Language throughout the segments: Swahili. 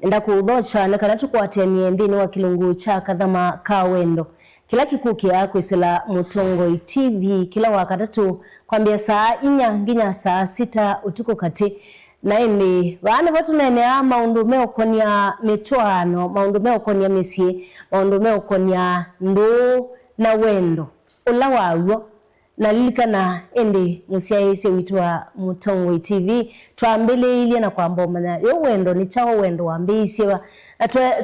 enda kuudhocha na kana tukwatenie nthini wa kilungu cha kathama ka wendo kila kikukia kwisila Mutongo TV kila wakatatu kwambia saa 4 nginya saa 6 utuko kati na indi vana vatu nenea maundu meokonia mitwano maundu meokonia misi maundu meokonia ndu na wendo ula wawo na lilikana indi musiaisi witwa Mutongo TV tuambile ili na kwamba mana yo wendo ni chao wendo wambiisiwa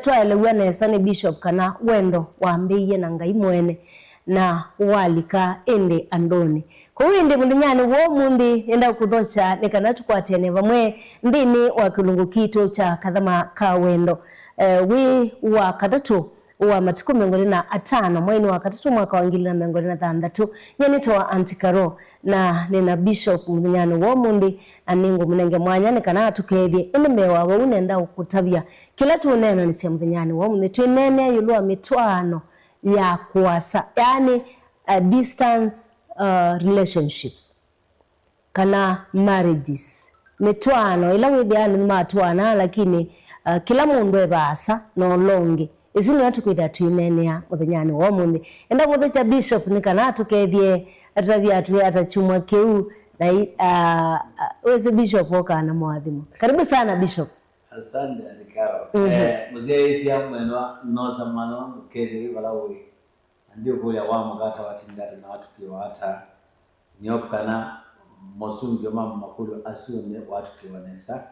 twaelewa nesa ni bishop kana wendo wambiye na ngai mwene na walika indi andoni kwa indi mundinyani wo mundi enda kudhocha nikana tukwatene vamwe ndini wa kilungu kitu cha kathama ka wendo wi wa katatu wa matuku 25 mwezi wa katatu mwaka wa 2023 nyenito wa Antikaro na nina bishop mundinyani wo mundi aningo munenge mwanya nikana tukethie indi mewa wa unenda ukutabia kila tunena ni cia mundinyani wo mundi twinene yulwa mitwano ya kuasa yani distance relationships kana marriages mitwano ila withiani matwana lakini kila mundu ebasa no longi isini atu kwitha twinenea muthenyani wo mundi enda muthicha bishop nikana tukethie atavia atu atachumwa kiu na weze bishop okana mwathimo karibu sana bishop. Asante alikao muzee isi amwenwa noza mano ukethiri balawi ndio kuya wa magata watindati na watu kiwa hata nyopkana mosungyo mama makulu asume watu kiwanesa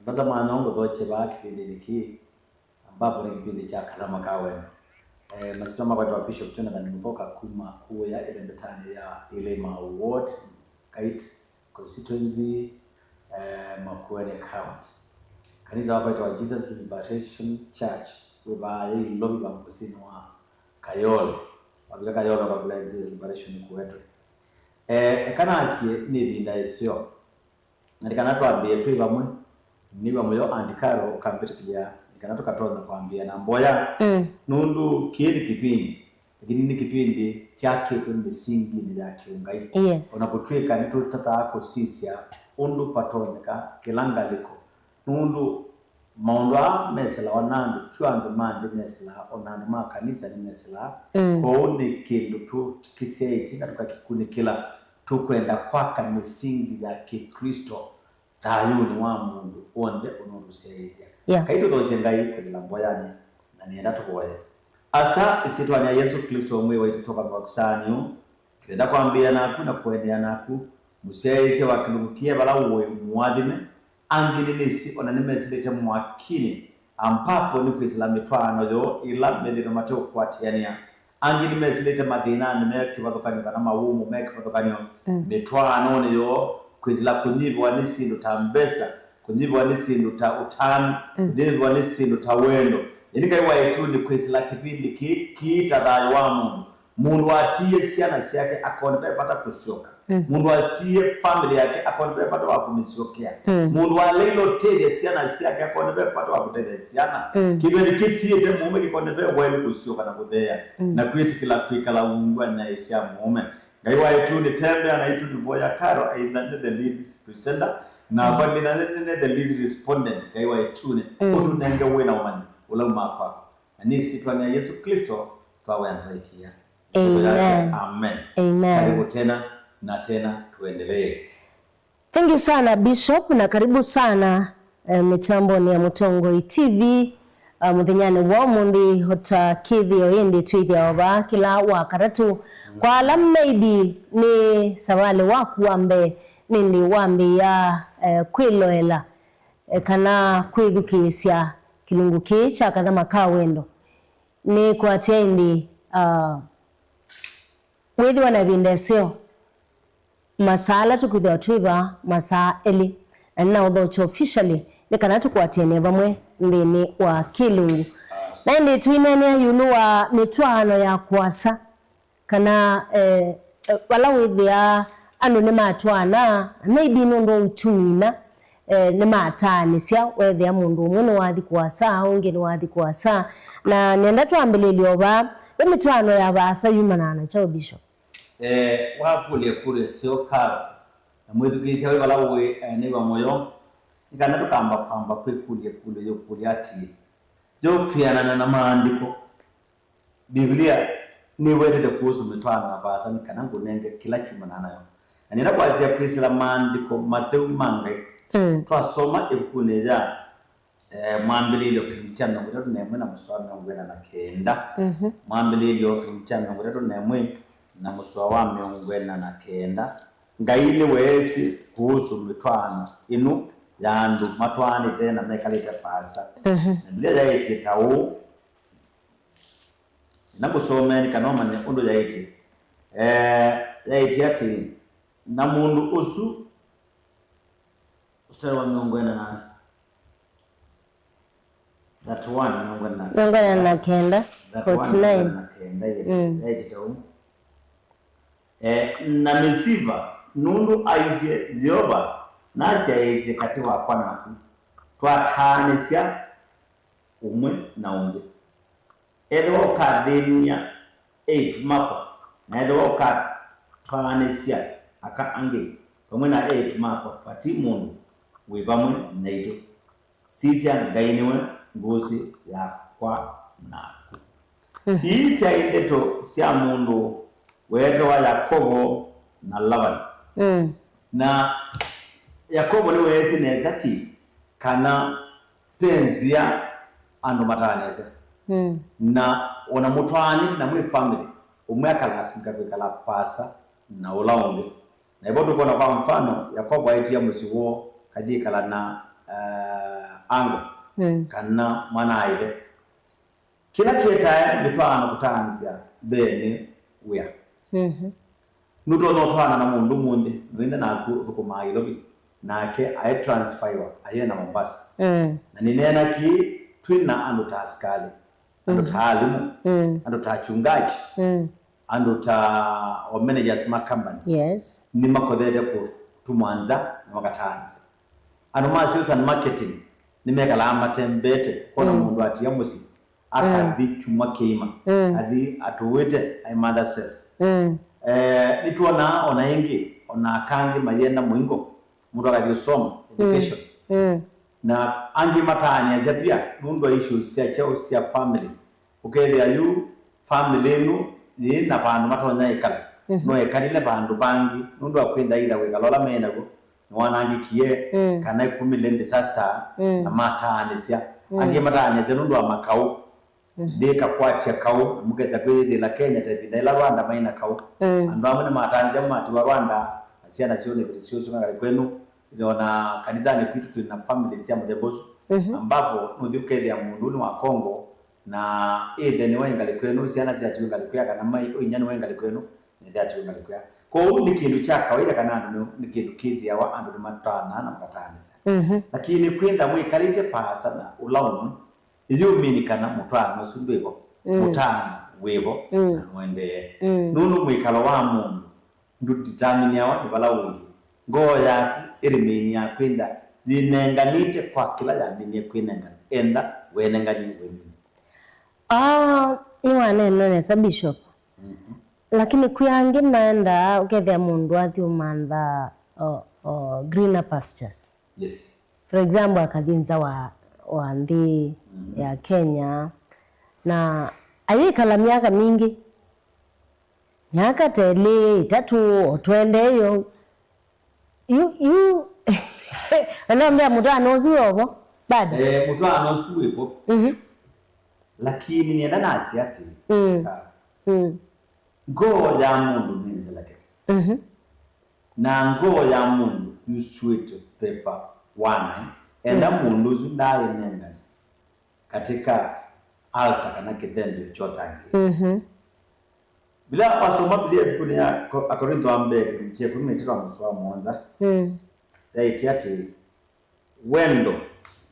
baza manongo doche ba kipindi hiki ambapo ni kipindi cha kathama ka wendo masitoma kwa bishop tuna na nimetoka kuma kuya ile mbetani ya Ilema Ward Kait constituency Makueni County kanisa hapa wa Jesus Liberation Church kwa hii lobby ba kusini wa Kayole wabila Kayole wabila Jesus Liberation kuwetu kana asie ni binda esio ndikana twambie twi bamwe ni bamwe andikaro kambete kija ndikana tukatoza kwambia na mboya nundu kile kipindi lakini ni kipindi chake tu misingi ni yake ungai unapotweka ni tutata yako sisia undu patoneka kilanga liko nundu maundwa mesela wanandu chuandu mande mesela onandu makanisa ni mesela kwa ni kindu tu kiseiti na tukakikunikila tukwenda kwaka misingi ya Kikristo tayuni wa mundu onde unoruseizia kaido dozengai kuzila mboyani na nienda tukoye asa isitwani ya Yesu Kristo mwe waitutoka kwa kusanyo kenda kwambia naku na kuendea naku museize wakilumukia bala uwe muadhime angilinisi onanimesilete mwakini ampapo ni kwizila mitwano yo ila medino mateo kwatiania angilimesilete madinani meki wadokani kana mawumu meki wadokani mitwano ni yo kwizila kunyibwa nisindu tambesa kunyibwa nisindu ta utani kunyibwa nisindu ta wendo inika iwa yetundi kwizila kipindi kiita dhayo wa mundu atie siana siyake akonde pata kusioka mundu atie family yake akonde pata wakumisiokea mundu alelo teje siana siyake akonde pata wakuteje siana kibeni kitie te mume kikonde wele kusioka na kuthea na kwiti kila kwikala ungwa na isia mume ngaiwa yetundi tembe anaitundi boya karo aidha the lead presenter na kwa mina the lead respondent ngaiwa yetundi utu nenge wena umani ula umakwako ni sitwani ya Yesu Kristo twawe antaikia. Amen. Amen. Amen. Karibu tena na tena tuendelee. Thank you sana Bishop na karibu sana mitambo ni ya Mutongo TV muthenyani wa mundi hota kithio indi twithia oba kila wakatatu kwa maybe ni sawale waku wambe nindi wambi ya kwiloela kana kwithukisya kilungu cha kathama ka wendo ni kwatia indi wethi wana vindeseo masala tukuthia twiva masaa eli na udhocho officially nikana tukwatene vamwe ndini wa kilungu na ndi twinene yulu wa mitwano ya kuasa kana wala withia anu ni matwana maybe ndo utumina ni matani sia wethia mundu umwe ni wathi kuasa ungi ni wathi kuasa na nenda twambililio ba mitwano ya basa yumanana cha bishop wapule kure sio karo na mwithukisha we bala we ni wa moyo ikana tukamba pamba kwekulie kule yokulia ati jo piana na maandiko Biblia ni wetete kuhusu mitwana basa nikana ngunenge kila chuma nayo anira kwazia krisila maandiko Matthew mange twasoma ekuneja mwambililio kimchana ngutatu nemwe na muswa ngwena na kenda mwambililio kimchana ngutatu nemwe na muswa wa ngwena na kenda ngaile wesi kuhusu mitwana inu yandu matwani tena mekalita pasa Biblia yaiti tawo nakusomeni kanoma ne undo yaiti yaiti ati na mundu usu ustari wa ngwena na that one ngwena na kenda 49 yaiti tawo na misiva nundu aizie lioba nasi aizie kati wakwa naku twatanisya umwe na unge edo kadenia 8 mako na edo twatanisya aka ange pamwe na 8 mako pati mundu wibamwe naito sisi angainiwe ngusi ya kwa naku hii syaindeto sya mundu weto wa Yakobo na Laban na Yakobo ni wesi nezaki kana penzia ando matanese na ona mutwani na mwe family umwe akalasmika kala pasa na ulaonge na ibodo kona kwa mfano Yakobo aitia musiwo kajikala na ango kana mwana aile kila kieta bitwana kutanzia bene uya nuto no twana na mundu munde nwenda na ku mailobi nake ay transfer aye na Mombasa na ninena ki twina ando taskali ando taalimu ando tachungaji ando ta o managers companies yes ni makodede ko tumwanza na makatanza ando sales and marketing ni megala amatembete kona mundu atiya musi akadhi chuma keima adi atuwete ay mother cells nituona ona ingi ona kangi mayenda muingo mundu akadhiosoma education na angi matani azapia mundu issues sia chao sia family ukele ayu family enu ni na bandu matonya ikala no ekalile bandu bangi mundu akwenda ila wekalola menago nwanangi kie kana kumile disaster na matani sia angi matani zenundu amakau deka kwacha kau mugeza kwezi la Kenya tabinda ila Rwanda maina kau ando amene matani jamati wa Rwanda asiana sione vitisio tunga kwenu iliona kanisani kwitu tuna family sia mzebosu ambapo nudukele ya mundu wa Kongo na ni wenga likwenu siana sia tunga likwya kana mai inyani wenga likwenu ni dia tunga likwya ko ni kindu cha kawaida kana ni kindu kidhi wa ando matana na mkatanisa lakini kwenda mwikalite pasa na ulaumu iyo minikana mutwana sundwebo mutana webo na mwende nunu mwikalo wa mundu ndu determine wa balawu ngoya irimenya kwenda dinenganite kwa kila ya minye kwinenga enda wenengani wemini iwane none sa bishop lakini kuyange naenda ukethia mundu athi umantha greener pastures yes for example akathinza wa nthi ya Kenya na ayikala miaka mingi miaka tele 3 o twende yo you anaambia mtu anozuobo bado mtu anozuepo lakini nienda nasi ati ngoo ya mundu ninze lake na ngoo ya mundu yuswete pepa wana enda mundu zundale nenda katika altar kana kitendo chotangi bila wasoma Biblia kunia Akorintho ambe mche 13 mswa mwanza zaiti ati wendo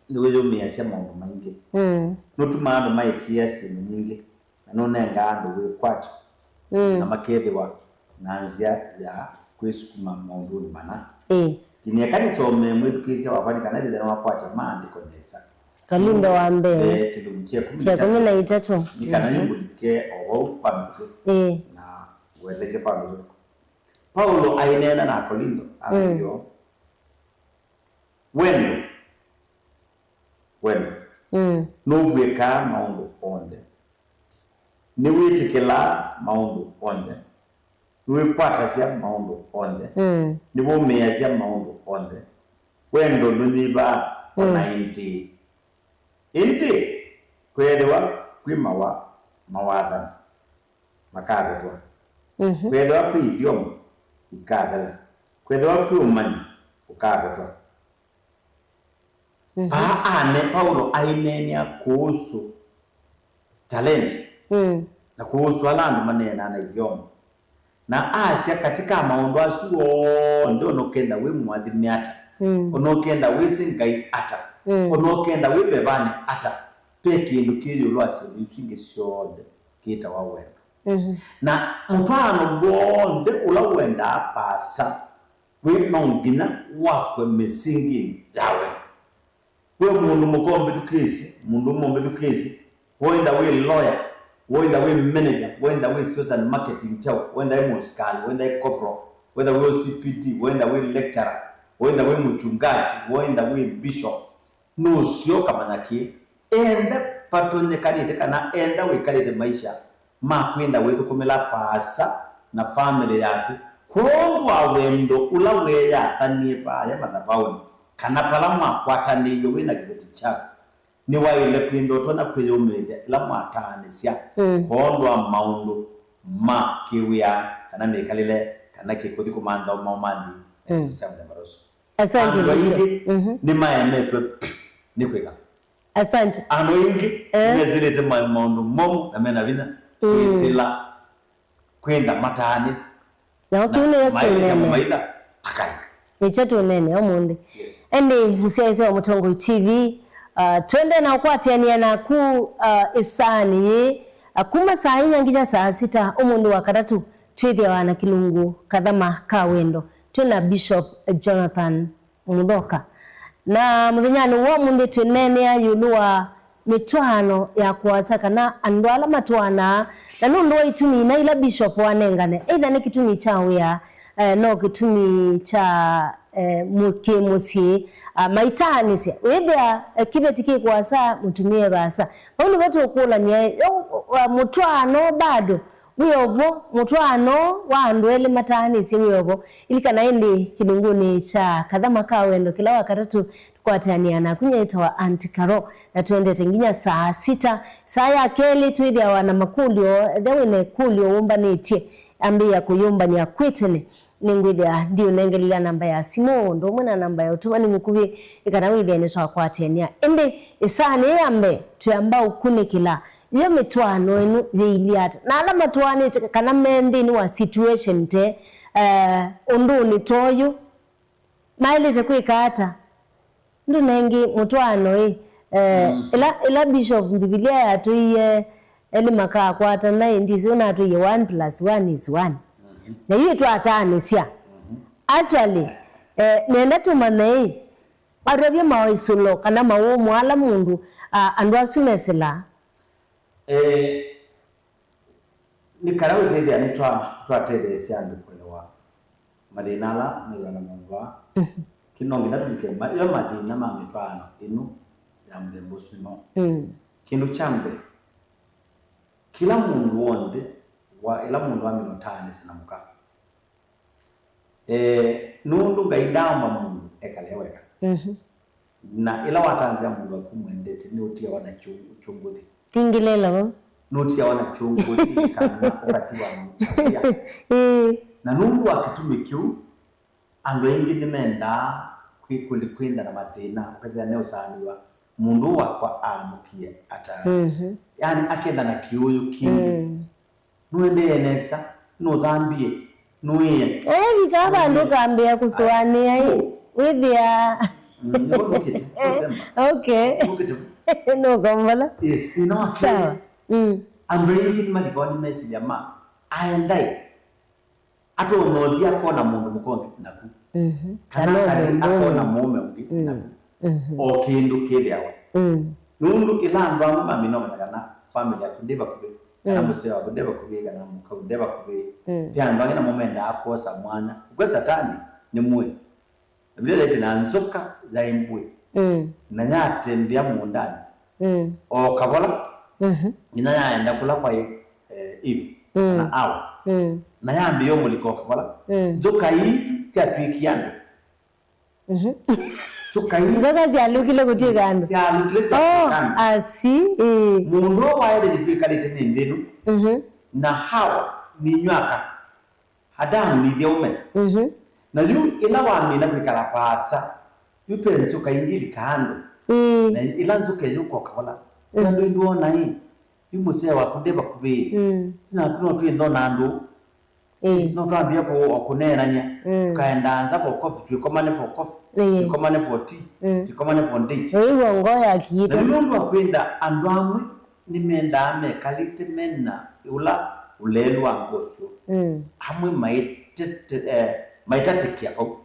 ni wewe umiasia mambo mengi nutuma ando maikia simu nyingi nanonenga ando we kwatu na makede wa nanzia ya kwisukuma maundu bana kinia kanisome mwetu kisia wafani kanaje dana wakwata maandiko nesa Kalinda wa mbe kilumchia 13 nikana yungulike owo kwa mtu na weleje pamwe Paulo ainena na Korintho ayo wenu wendo nubweka maundu onthe ni witikila maundu onthe niwikwata cia maundu onthe ni wumia cia maundu onthe wendo nunyiva ona inti kwethiwa kwi mawathani makabetwa kwethiwa kwi ithiomo ikathela kwethiwa kwi umanyi ukabetwa Paulo ainenia kuhusu talenti na kuhusu alandu manena na ithiomo na asia katika maundu asu onthe onokenda wi mwathini ata onokenda wi singai ata onokenda wi bebani ata pe kindu kiri lwasi bikingi syothe kita wa wendo na mfano bonde ula wenda pasa wi nongina wakwe misingi yawe we mundu mukombe tukisi mundu mombe tukisi wenda we lawyer wenda we manager wenda we sales and marketing chao wenda we muskali wenda we corporal wenda we CPD wenda we lecturer wenda we mchungaji wenda we bishop no sio kama naki enda patonye kanite kana enda we kalite maisha makwenda we tukumela pasa na family yako kwa wendo ula we ya tanipa ya madhabauni kana palama kwataniyo we na kibeti chako ni waile kwindo tona kwiyumeze la matanisya bondwa maundu ma kiwia kana mekalile kana kikuthi kumanda maumandi sasa maroso asante ni mayemetwe ni kwega asante anoingi nezilete maundu momu na mena vina kwisila kwenda matanis na okine yote maida akai nichetu nene omunde endi musiaize wa Mutongo TV twende na ukwatiania na ku isani kuma saa inyangija saa 6 omundu wa katatu twithia wana kilungu kathama kawendo twina Bishop Jonathan Muthoka na muthenyani wo mundu twinene ayulua mitwano ya kuasa kana andu ala matwana na nundu wa itumi na ila bishop wanengane either ni kitumi cha wia no kitumi cha musi maitani sia webya kibetiki kuasa mutumie basa bano batu okula ni mutwano bado wiyobo mutwano wa andwele matani sia wiyobo ilikana indi kilunguni cha kathama kawendo kila wakatatu kwatania na kunyeta wa antikaro na tuende tenginya saa 6 saa ya keli tuithia wana makulio thewine kulio umbanetie ambia kuyumba ni akwitene ningwithia ndio nengelila namba ya simu ndo mwana namba ya utumani mukuvi ikana withia ni twakwatania indi isani yambe tuyamba ukunikila iyo mitwano enu yeiliata na ala matwani kana mendini wa situation te unduni toyo mailete kwikata ndo nengi mutwano ila Bishop Biblia yatu iye elimaka kwata na indizi unatu iye 1+1 is 1 na hiyo twatanisya actually nenda tumane arabia mawaisulo kana mawo mwala mundu andu asumesela ni karawe zaidi anitwa tedesya andu kwelewa madinala mwana mwa kinongi natulike yo madina mamitwano inu ya mdembo sino kindu chambe kila mundu wonde ila mundu aminotane sinamuka nundu ngaidamba mundu ekaleweka na ila watanzia mundu akumwendete ni utia wana chunguthi tingilela nutia wana chunguthi kana ukatiwa na nundu akitumikiu ando ingi nimenda kwenda na mathina ukathia ne usaniwa mundu wakwa amukie ata yani akenda na kiuyu kingi nuende nesa no thambie nuye bikaba ndo kambia kusoania hii withia okay no gombala yes you know sawa I'm bringing my God message ama aendai ato nothia kona mundu mukonge naku kana akona mume ungi naku o kindu kiriawa nundu ilamba mamino kana family yakundeba kube kana musewa kundeba kubega na mukundeba kube pia ndwange na momenda akosa mwana kwa satani ni muwe bila eti na nzoka za imbwe na nyatembea mundani o kabola ina yaenda kula kwa if na awa na yambi yo muliko kabola joka hii tia twikiando joka hii zoka zialukile kutikando zialukile asi mundu waende ditwikalite ni ndinu na hawa ni nywaka Adamu ni thiaume na yu ila wamina kwikala pasa yupe nzuka ingili kando na ila nzuka yuko kabola ndo nduona hii yumuse wa kudeba kubi sina kuno tu ndona ndu no twambia ko okunenanya kaenda anza ko coffee tukomane for coffee tukomane for tea tukomane for date wewe ngoya akiyita na ndo kwenda andu amwe nimenda ame kalite menna ula ulelwa ngoso amwe maitatikia ko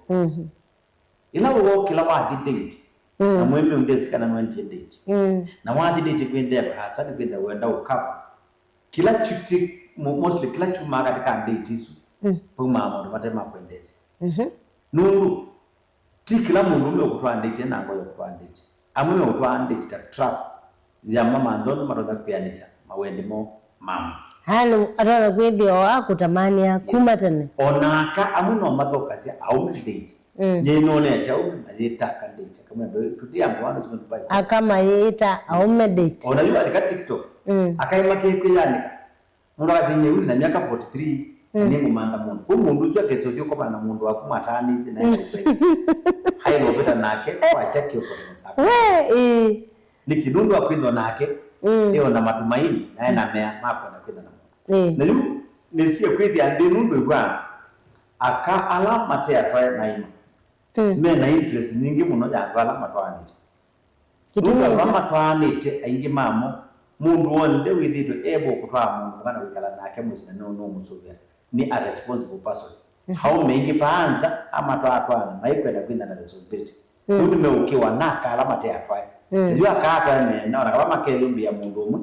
ila wo kila wa date na mwembe undesi kana nwanje date na wa date kwenda hasa kwenda wenda ukapa kila chuti mostly kila chuma katika date hizo kwa mama watema kwendesi nuru ti kila mundu mwe kutwa date na ngoyo kutwa date amwe kutwa date ta trap ya mama ndono maroda kuyanita mawendemo mama halo arara kwethio akutamani akumatane onaka amuno mathokasia au date nyeno nete au mazitaka date kama ndo tudia mwana ziko tupai akama yeta au date ona yule alika TikTok akaima kweyanika mundu akazinye uli na miaka 43 ni ngumanda mundu ko mundu zwa ketsodio ko bana mundu akumatani zina ngopeta hayo ngopeta nake kwa chaki uko msaka ni kidundu akwindwa nake eo na matumaini naye na mea mapo na kwenda na mundu na yu nesie kwithi ande nundu kwa aka alama te atwaye na ima me na interest nyingi muno ya alama twanite kitunga alama twanite aingi mamo mundu wonde withito ebo kutwa mundu kana wikala nake musina no musubia ni a responsible person how mengi paanza ama twatwana maikwenda kwenda na responsibility mundu meukiwa naka alama te atwaye ndio akata na kama kelumbi ya mundu umwe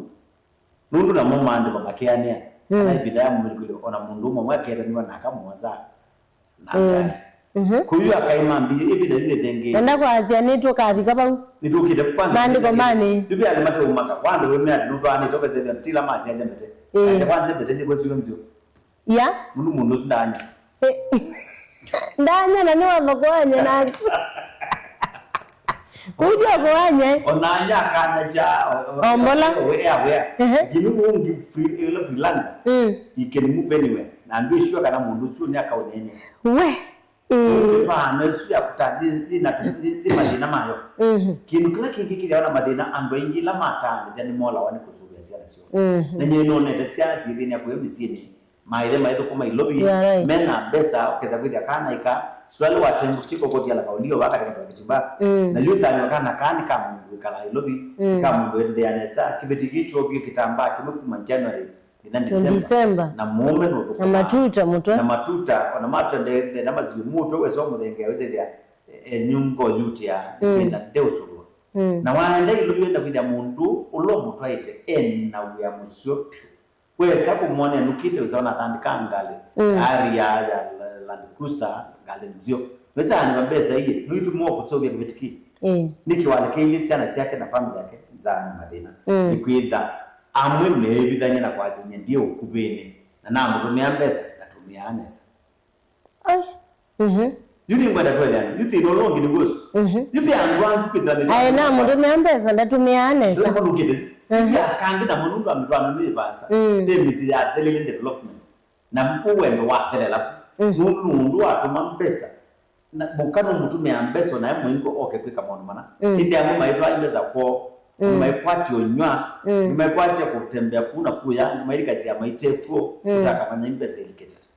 nundu na momande kwa makiania na bidaya mwilikule ona mundu umwe mwaketa niwa nakamuanza na kuyu akaima mbili ibida ile thenge enda kwa azia neto kabisa bau nitukite kwanza bandi kwa mani bibi alimate umaka kwanza wewe ati nundu ani toka zile tila maji aje mbete aje kwanza mbete je kwezo mzio ya mundu ndanya ndanya na niwa makwanya na kuja kwanye onanya kana cha ombola we ginu ungi ile freelancer can move anywhere na ndio sure kana mundu sio ni akaonene we na sio ya kutadi na madina mayo kinu kila kingi kiliona madina ando ingila matani yani mola wani kuzubia sia sio na nyeno ne sia zidini ya kuyo misini maitho kuma ilobi mena besa okeza kwithia kana ika swali watembu chiko koti ala kaulio wakati kwa kitiba na yusa alokana kani kama mundu kala ilobi kama mundu ende anesa kibeti kicho obyo kitamba kimekuma January ina December na mume no na matuta mutwe na matuta ona matende na mazimu muto wezo mudenge wezedia nyungo yutia enda deusuru na waende ilobi enda kwithia mundu ulo mutwaite na uya musyo wesa kumone nukite uzaona tandika ngale ari ya Land Cruiser ngale nzio wesa anibambeza hii nitu mwa kutsobya kibetiki nikiwaleke ile tsana yake na familia yake nzana madina nikwitha amwe nebithanya na kwazinye ndio ukubene na namu tumiambeza natumia anesa yuni ngwenda kwenda yuti nolongi nigoso yupi angwangu kizana aye namu tumiambeza ndatumia anesa kwa nukite ya kandi na mundu amitwana nibasa demizi ya delele development na uwendo wa delela mundu atuma mpesa na bukano mutume ambeso na mwingo kwika mono mana inde amo maitwa imbeza ko maikwati onywa maikwati kutembea kuna kuya mairikazi ya maitepo kutaka manya imbeza iliketata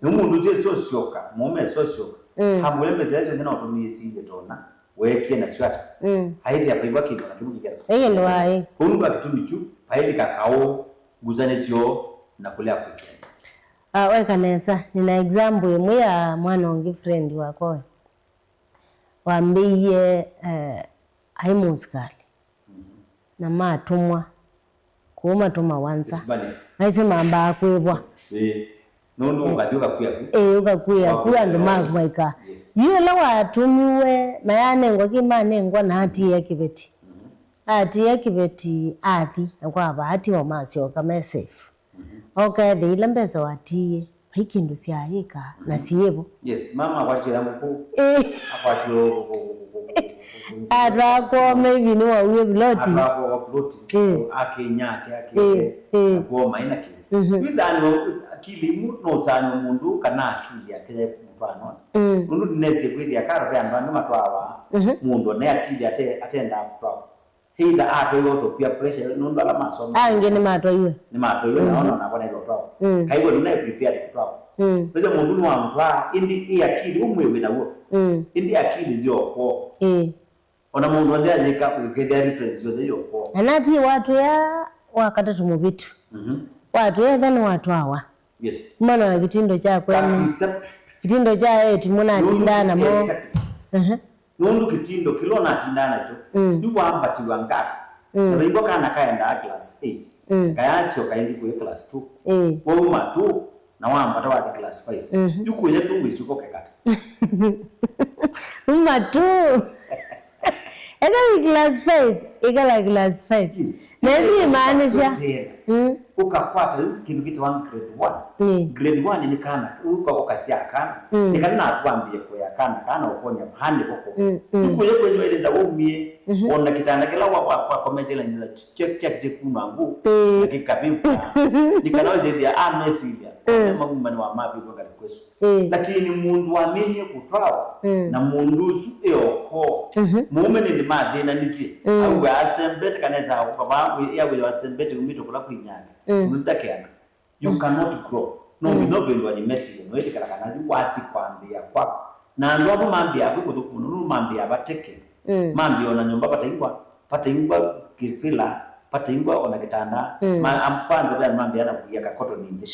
mundu je sosioka mume sosioka hamule mbeza hizo ngina utumisi ile tona weke na swata haidi ya paiwa kido na kibuki kera ndo hai kundu akitumichu haidi kakao guzanesio na kulea kwekeni weka nesa nina example imwe ya mwana wangu friend wako wambiye haimuskali na matumwa kuma tuma wanza haisi mamba akwebwa Nundu ukathioka kuya ukakuya kuya ndo maika yule lawa tumiwe mayanengwa kimanengwa na hati ya kibeti hati ya kibeti athi kwa bahati wa masio kama safe okay the ile mbeza watie hikindu siahika na siyevo yes mama kwachira muku akwatio atako maybe ni wawe bloti atako bloti akinyake kwa maina kile bizani akili no zani mundu kana akili yake mfano mundu nese kweli akara pe amba matwaba mundu ne akili atenda kutwa either ato yoto pia pressure nundu ala masomo ni mato iwe naona nakona ile kutwa kaiwe nuna prepare kutwa beze mundu ni wamva indi akili umwewe nawo indi akili ziyoko ona mundu ndia yeka kugedia reference yote yoko anati watu ya wakatatu mu bitu watu ya then watu hawa yes mbona kitindo cha kwani kitindo cha yetu muna atindana mo nundu kitindo kilona atindana cho nduwa ambatiwa ngasi ringo kana kaenda class 8 kayacho kaendi ku class 2 woma 2 na wambata wa class 5 yuko yetu wichuko kekata uma 2 ena class 5 ikala class 5 nezi maanisha ukakwata kindu kitu 1 grade 1 ni kana ukasia kana ni kana kwambie kwa kana ukonya handi koko uko yeko ile nda umie ona kitanda kila kwa komejela ni check kumangu akikapipa ni kana zidi amesidia kama ngumani wa mapi kwa kwesu lakini mundu amenye kutwao na mundu eoko mume ni madina nisi au asembete kaneza kwa babu yawe asembete kumito kula kuinyana mutakeana you cannot grow no binobendo ni message no ekikala kana wati kwambia kwa na ndo abo mambia akukuthuku no mambia bateke mambia ona nyumba pataingwa kipila pataingwa ona kitanda ampanza bya mambia na kuya kakoto ninde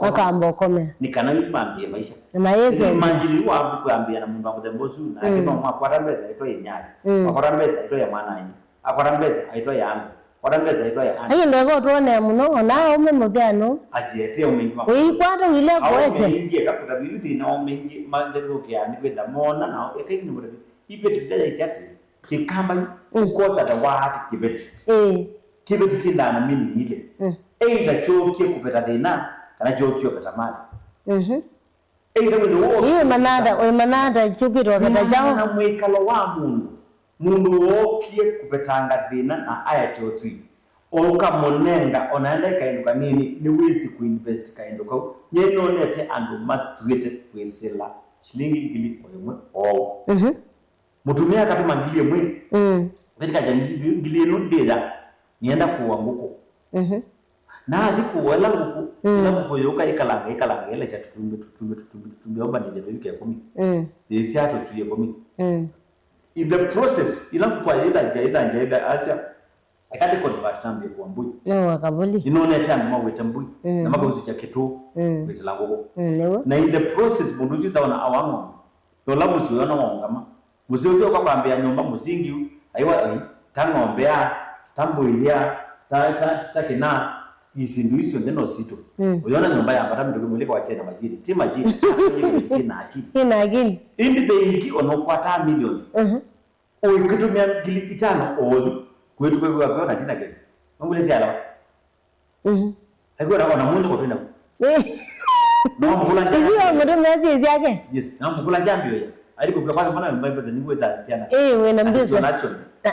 makambo kome nikana mambia maisha maisha manjili wa abu kuambia na mungu amuzembozu na akiba mwakwata mbeza ito yenyali mwakwata mbeza ito ya mwananyi akwata mbeza ito yangu Warambeza ito ya ani ndego tuone muno na ume mubyano ajiete umengi makuru wikwata wile kwete ingie kakuta biruti na umengi mandero kya ni kwenda mona na ekeki ni ibeti bidaya ichati kikamba ukoza da wahati kibeti kibeti kindana mini ile either chokie kupeta dena kana chokie kupeta mali either wendo iwe manada chukiro kata jao na mwekalo wa mundu wokie kupetanga dina na ayati 3 oka monenga onaenda kainduka nini ni wisi kuinvest kainduka nyeno nete andu matwete kwesela shilingi ngili oyemwe mutumia katuma ngili yemwe katika ngili eno deza nienda kuwa nguko na adiku wala nguko na nguko yoka ikalanga ile cha tutumbe oba nije tuike 10 zisi ato suye 10 in the process ila kwa ida acha akati convert tambe kwa mbui akabuli inaone tena mwa wetambui na magozi cha kitu bizilango na in the process bunduzi zaona awango dola muziona wongama muzizo kwa kwambia nyumba muzingi aiwa tangombea tambuilia takina isindu hizo ndeno sito uliona nyumba ya mbata mdogo mweleka wa chena majini ti majini ina akili indi benki onokwata millions ukitumia ngili 5 olu kwetu kwa na tina gani ngule siala agora ona mundu kotenda no mukula njambi sio mtu mezi yake yes na mukula njambi yo aliko kwa kwanza mbona mbaya bado niwe za tiana wewe mbisa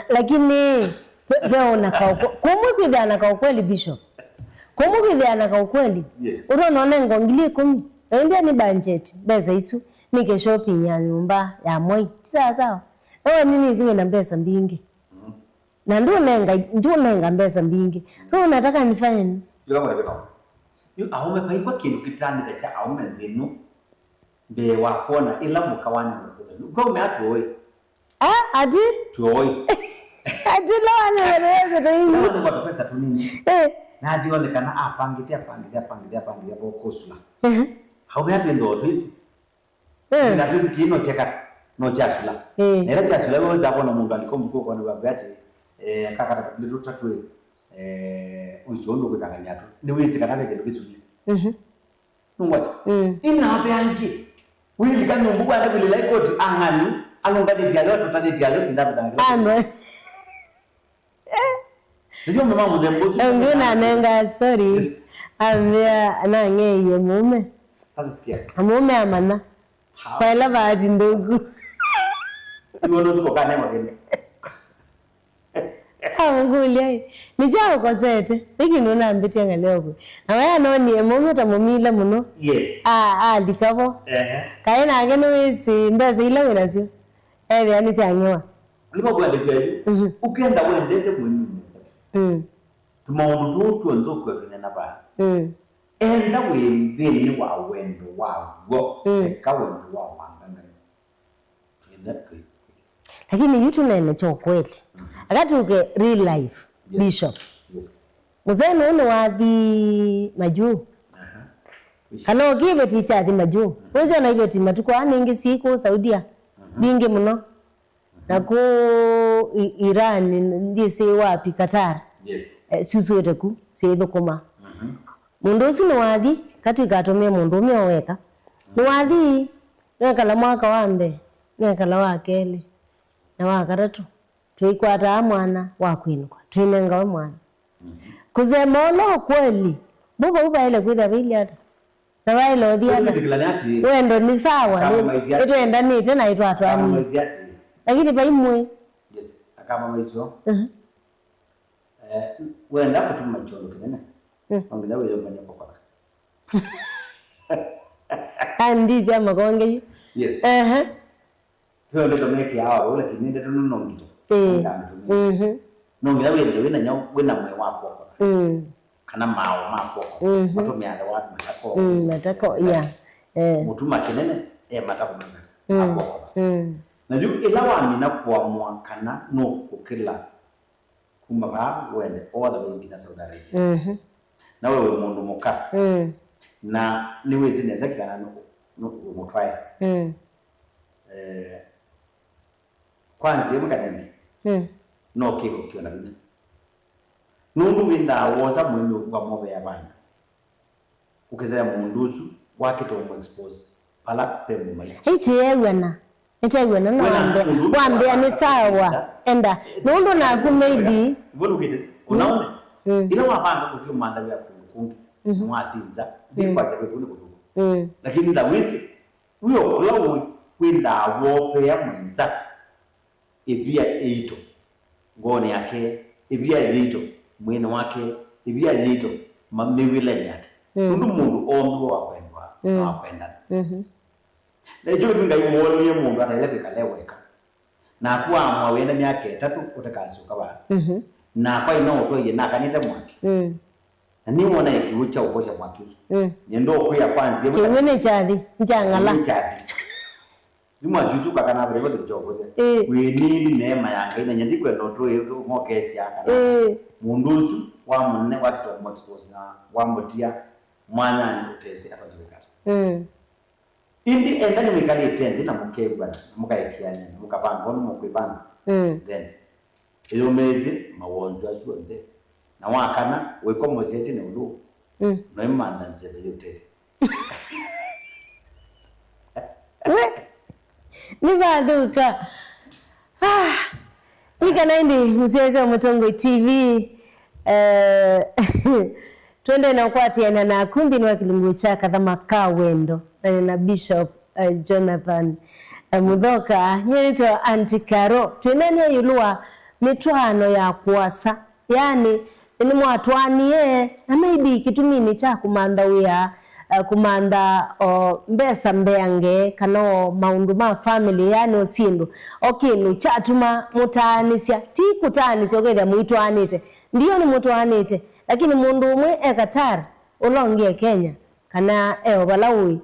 lakini beona kwa kumwikidana kwa kweli bishop kumwikidana kwa kweli unaona ngongili 10 ndio ni budget beza isu nike shopping ya nyumba ya moi sawa ewe nini zinge na pesa mbingi na ndio nenga pesa mbingi so unataka nifanye nini aume paikwa kindu kitani cha aume ndinu be wakona ila mukawani kwa umeatu oi ati tuoi ati lawana wewe to hivi ndio kwa pesa tu nini na dionekana apangitia kwa kosula haumeatu ndo twisi ndio twisi kino cheka no chasula era chasula wewe zapo na mungu aliko mkuu kwa ndugu ati akakata ndio tatu ujondo kudanganya tu ni wizi kana vile kisuli Nungwati. Ina abeangi. Wili kani mbugu anda wili laikoti angani. Alungani dialo tutani dialo pinda. Ame. Ndio mama mudembo. Ngina nenga sorry. Ambia na ngeye mume. Sasa sikia. Mume amana. Kwa ila bahati ndogo. Niwono tuko kane magende. Nguli nijao kwa sete iki nuna mbitia ngaleo awaya no ni mume tamumila muno yes likabo kaina agene wisi ndaze ila wenazio yani chanyewa lipo kwa ndekwe ukenda wendete mwenye tumaundu tu ndoko tunena ba enda wendeni wa wendo wago ka wendo wa wanganga enda tu lakini yutu nene cho kweli akatuke real life bishop muzeni uno wathi majuu kana okive ticha thi majuu wezi ona ive tima tuko aningi siku Saudia bingi muno na ku Iran ndiye se wapi Qatar susuete ku sebe koma mundu usu no wathi katu ikatomia mundu umwe weka no wathi nekala mwaka wambe nekala wakele na wakatatu tuikwata mwana wakwinwa twinenga wa mwana kuzemolo kweli buba uba ile kwitha bili hata na waile odhiata wendo ni sawa twenda ni tena itwa twani lakini baimwe akama maizo wenda kutuma chondo kinene ongeza wewe mwenye pokora andi ama konge yes hiyo ndio tumeki hao ule kinende tunonongito nongira wena nyawo wena mwe wako kana mao mako matumia the word matako mutuma kinene matako mako na juu ila wamina kwa mwakana no kukila kuma ba wende all the way bina Saudi Arabia na wewe mundu muka na niwe zineza kana no mutwaya kwanza mkanene no kiko kiona bina nundu winda woza mwendo kwa mobe ya bana ukizaya munduzu wake to expose pala pembo mai itewana no wambe ni sawa enda nundu na ku maybe volukite unaona ila wapanga kwa manda ya kungi mwatinza ndikwa jabe kuni kuduko lakini nda wisi huyo kula winda wope ya mwanza ibia eito ngone yake ibia eito mwene wake ibia eito mamiwile yake mundu ombo wakwenda na hiyo ndio ngai muone mundu ataeleka leweka na kwa amwa wenda myaka 3 utakasuka ba na kwa ino otoye na kanita mwaki na ni wona ikiucha ukocha mwaki ni ndo kuya kwanza yewe ngene chali njangala nimwajuka kana bure bado chokoze we ni neema yange ina nyandi kwenda to mokesi yakana munduzu wa munne wa to expose na wa motia mwana ni utese atazikata indi enda ni mikali tendi na mukebana mukaikianya mukapanga mukwipanga then iyo mezi mawonzo asuonde na wakana weko mozeti ne ulu no imanda nzebe yote ni baduka nika naindi mzeze wa Mutongo TV twende na kwatiana na kundi ni wa kilungu cha Kathama Kawendo na Bishop Jonathan Muthoka nyeto antikaro twenene yulua mitwano ya kuasa yani ni mwatwanie na maybe kitumini cha kumanda wia kumanda mbesa mbeange kano maundu ma family yani osindu okinu chatuma mutanisya ti kutanisya okethia muitwanite ndiyo ni mutwanite lakini mundu umwe Qatar ulongie Kenya kana balawi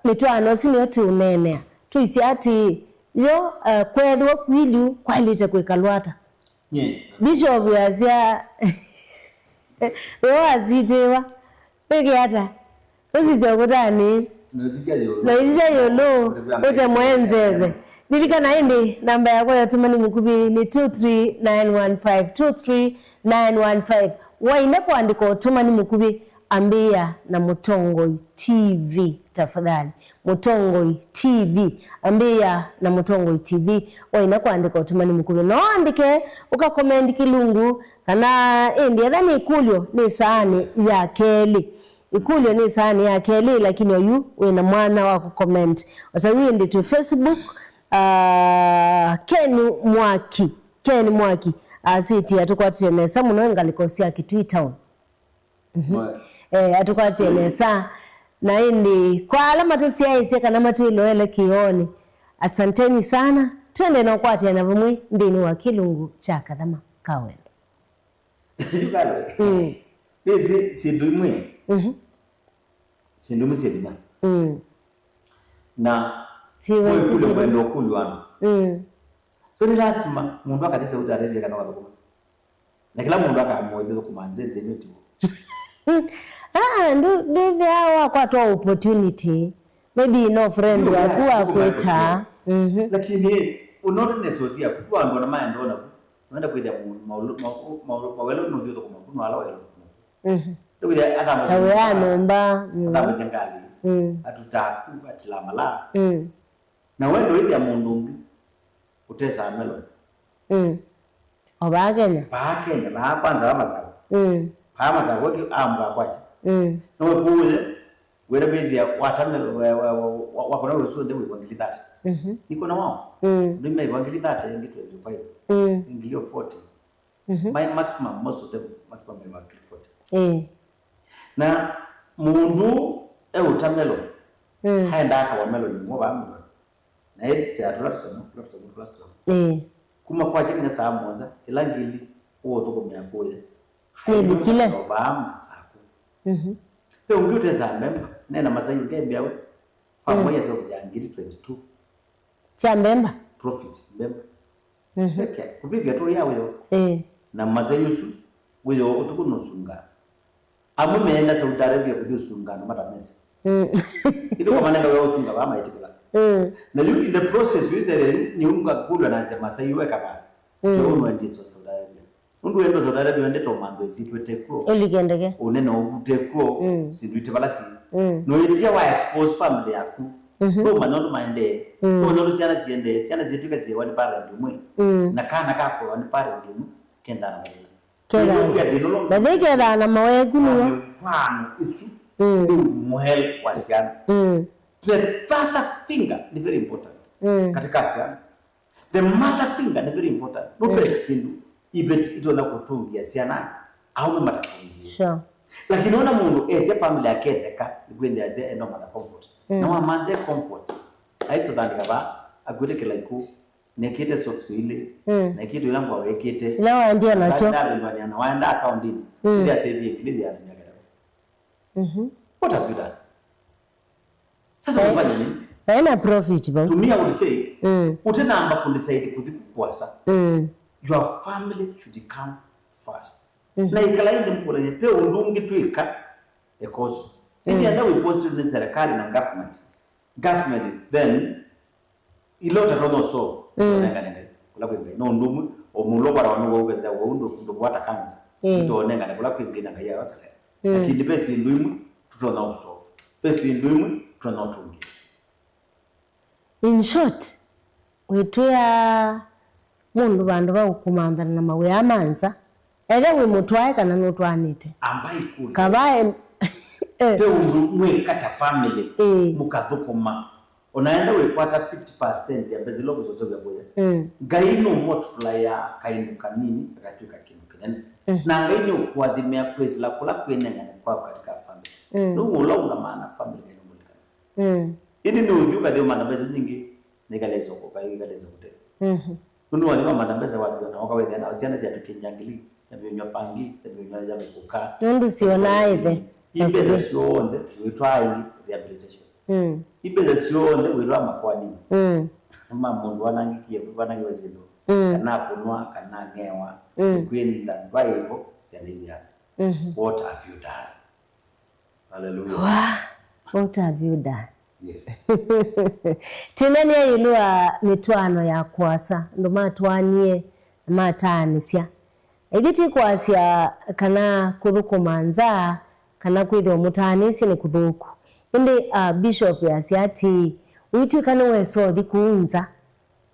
mitwano sini oti unene tuisi ati yo kwedwa kwilu kwalite kwekalwata Bishop yazia azitewa peke hata usizo kutani nozija yolo ute mwenzebe nilikana indi namba yako ya tumani mukubi ni 23915 23915 waine kuandiko tumani mukubi ambia na Mutongoi TV tafadhali. Mutongoi TV, ambia na Mutongoi TV. Waina kuandika utumani mkulu no andike ukakomendi kilungu kana endi adhani ikulyo ni sahani ya keli. Ikulyo ni sahani ya keli, lakini oyu wina mwana wa kucomment. Wasawindi tu Facebook Ken Mwaki asiti atukwatire nesa muno ngalikosia kitwitown. Atukwatire nesa na indi kwa alama tusiaise kana matuiloele kioni. Asanteni sana, twende na ukwatire na vumwi ndini wa kilungu cha Kathama Kawendo. Bezi sindumwe. Sindumwe sibina. Na siwe sisi mwendo kulwana. So ni lazima mundu akatese utarebe kana wakakuma. Na kila mundu akaamweze kumanze ndeni tu. Ndio hawa kwa toa opportunity. Maybe no friend wakuwa kweta. Lakini unote nesotia kwa ndo na maya ndona. Unaenda kwenda mawelo ndio kwa mkono ala welo. Ndio adama. Tawe nomba. Adama zengali. Atutaku atilamala. Na wendo ile ya mundu utesa melon. Obagenya. Bagenya bakwanza amazago. Amazago wake amba kwacha. No kuule wera bidhia watamelo wakona weso ndewe wangili 30. Niko na wao. Ndio wangili 30 ngi 25. Ngilio 40. My maximum most of them maximum my wangili 40. Na mundu utamelo. Haenda kwa melon mo ba mo. Na hili si atulatsoma. Kuma kwa chini saa moja ilangili uoto kumya koye. Hili kile obama tsako. Pe ungute za member nena masayi ngembya we. Pamoja za kujangili 22. Cha member Profit member. Okay. Kubibya to yawe yo. Na masayi yusu weyo utukunosunga. Amumeenda sa utarabia kujusunga no matamesa. Ndio kwa maana wewe usunga bama itikula. Na in the process with the niunga kulwa na sema sai weka ba to no ndiso soda undu endo soda radio ende to mando isitweteko eligendege unene ubuteko sindwite balasi no yitia wa expose family yaku no manondo maende no no siana zituka ziwa ni parent mwe na kana kako wani parent mwe kenda na mwe badege na mawe gulu kwano itu muhel wasiana. The father finger is very important. Katika siana. The mother finger is very important. Rupe sindu ibeti itona kutungia siana au matakungia. Sure. Lakini ona mundu ese family yake theka igwende aze eno mother comfort. No amande comfort. Aiso tandika ba agwete kila iku nekite socks ile nekite ilango awekete. Lawa ndio nasio. Na waenda account ini. Ndio saving ile ya nyakera. What have you done? Sasa ufanye nini? Haina profit ba. Tumia ulisei. Utenamba kulisaidi kutikukwasa. Your family should come first. Na ikalainde mkule pe undungi tuika ekoso. Ili anda we posted ni serikali na government. Then ilota rono so. Nenga. Kula kwinga. No ndumu omulo para wanu wogenda ndo kwata kanza. Ito nenga na kula kwinga na ya wasale. Lakini pesi ndumu tutona usolve. Pesi ndumu tutona utungi. In short, wetuya mundu bandu bakukumandana na mawe amanza elewe mutwaye kana notwanite ambaye kuri kabaye pe undu mwekata family mukathukuma unaenda wepata 50% ya bezi logo zozo vya boya gaino motula ya kainu kanini akatuka kinu kinene na gaino kuadhimia kwezi la kula kwenenga kwa katika family ndio unaona maana family gaino mulikana ili ndio ujuka ndio mandabezo nyingi nikalezo kwa ikalezo kute ndio waliwa mandabezo watu na wakaweza na usiana za tukinjangili sabyo pangi sabyo za kukaa ndio siona hivi ibeza sionde witwaye rehabilitation ibeza sionde witwa makwani mundu wanangikie wanangiwezindo kana kunwa kana ngewa kwenda ndwaiko sialia what have you done? Hallelujah. What have you done? Yes. Tunani ya ilua mitwano ya kwasa ndo matwanie matanisya igiti kwasya kana kuthukumanza kana kwithwa mutanisi ni kuthuku indi bishop yasiati witu kana wesothi kuunza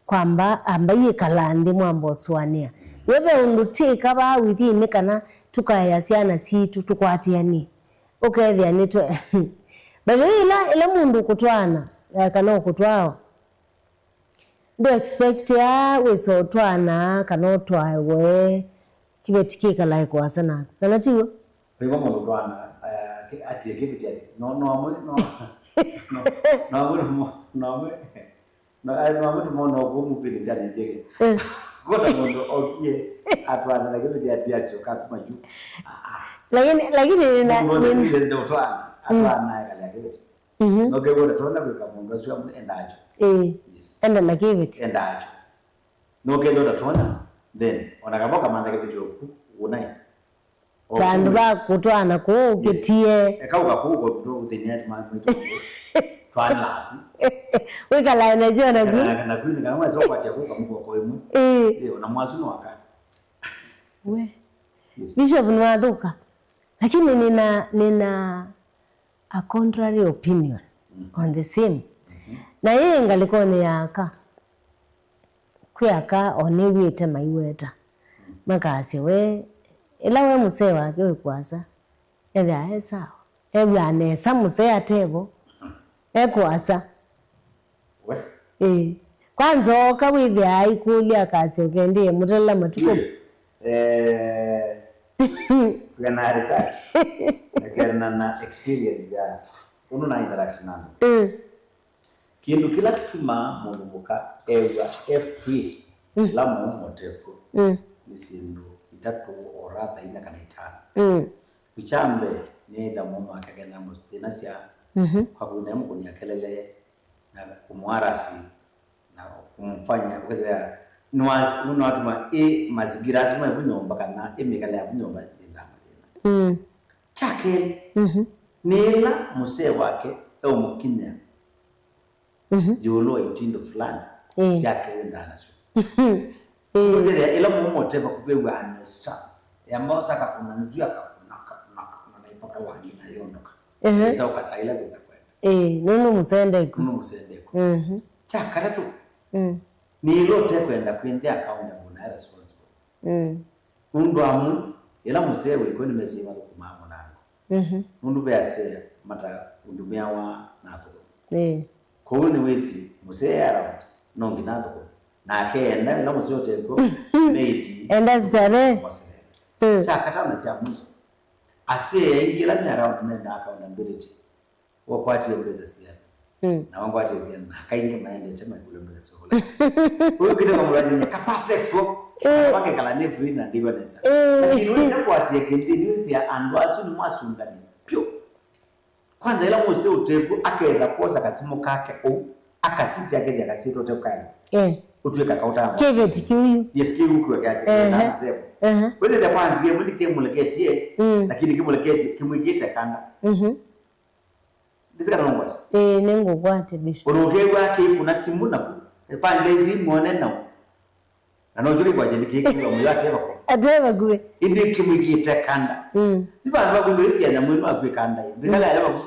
kwamba ambaye kalandi mwambo swania webe undutika ba withini kana tukaya ciana citu tukwatiani ukethia ni twe bale ila mundu kutwana kana kutwao ndo expect ya weso twana kana twawe kibetiki kala kwasa na kana tiwo kwa mundu twana ati kibeti no no kumufili jana jege ngoda mundu okie atwana na kibeti ati asioka kumaju lakini ni ndio twana atwana kala kibeti no gebo twana kwa mundu asio endacho enda na kibeti endacho no gebo twana then onakaboka manza kibeti oku unai bandu bakutwana ko ukitie ekauka kuko kuto utinyati mwito twana wikala na jona gu na kwini kana mwazo kwa chakuka muko kwa imu ndio na mwasuno wakati we bishop nwaduka lakini nina a contrary opinion on the same na yeye ngalikone yaka kuyaka onewite maiweta makasi we ila we musee wake wekwasa ethia sawa ebwanesa musee atebo ekwasa we kwanza oka withia ikulia kasi ukendie mutala matuko kuna research na experience ya uno na interaction nani kindu kila kituma mundu muka ewa free la mundu moteko ni sindu itatu oratha ina kana itano uchambe ni ida mumu akagenda mustina sia hakuna mko ni akelele na kumwarasi na kumfanya kwa nuno atuma mazingira atuma bunyomba kana emikala ya bunyomba ndama chake nila musee wake au mukinya yulo itindo fulani siake wenda naso Kuzele ila mumote bakupewa anesa. Yambao saka kuna njia kuna na ipaka wangi na yondoka. Eza ukasaila beza kwenda. Nunu musendeko. Nunu musendeko. Cha karatu. Ni lote kwenda kwende account na responsible. Mundu amu ila musewe kwani mezima kumamo nango. Mundu bease mata undumia wa nazo. Kwa hiyo ni wezi musee around nongi nazo. Na kenda ila mzote ko made enda zitare cha katana cha mzo ase ingira ni around na accountability wa kwati mbeza sia na wangu ati sia na kainge maende chama kule mbeza sola huyo kidogo mlaji kapate ko wake kala ne free na ndivyo neza lakini wewe kwati yake ndio andwasu ni mwasungani pio kwanza ila mose utepo akaweza kuoza kasimo kake au akasisi yake akasito tokana utuweka kauta kebeti kiuyu yes kiuyu kwa kaje na mzee wewe ndio kwanza yeye mwili muleketi lakini kimuleketi kimwigita kanda ndizika na ngwati nengo kwate bisho uroke kwake kuna simu na pande hizi muone na nojuri kwa je ndiki kwa mwate bako ateba gwe indi kimwigita kanda ni bantu bagundo ya nyamwe akwe kanda ndikala ya bako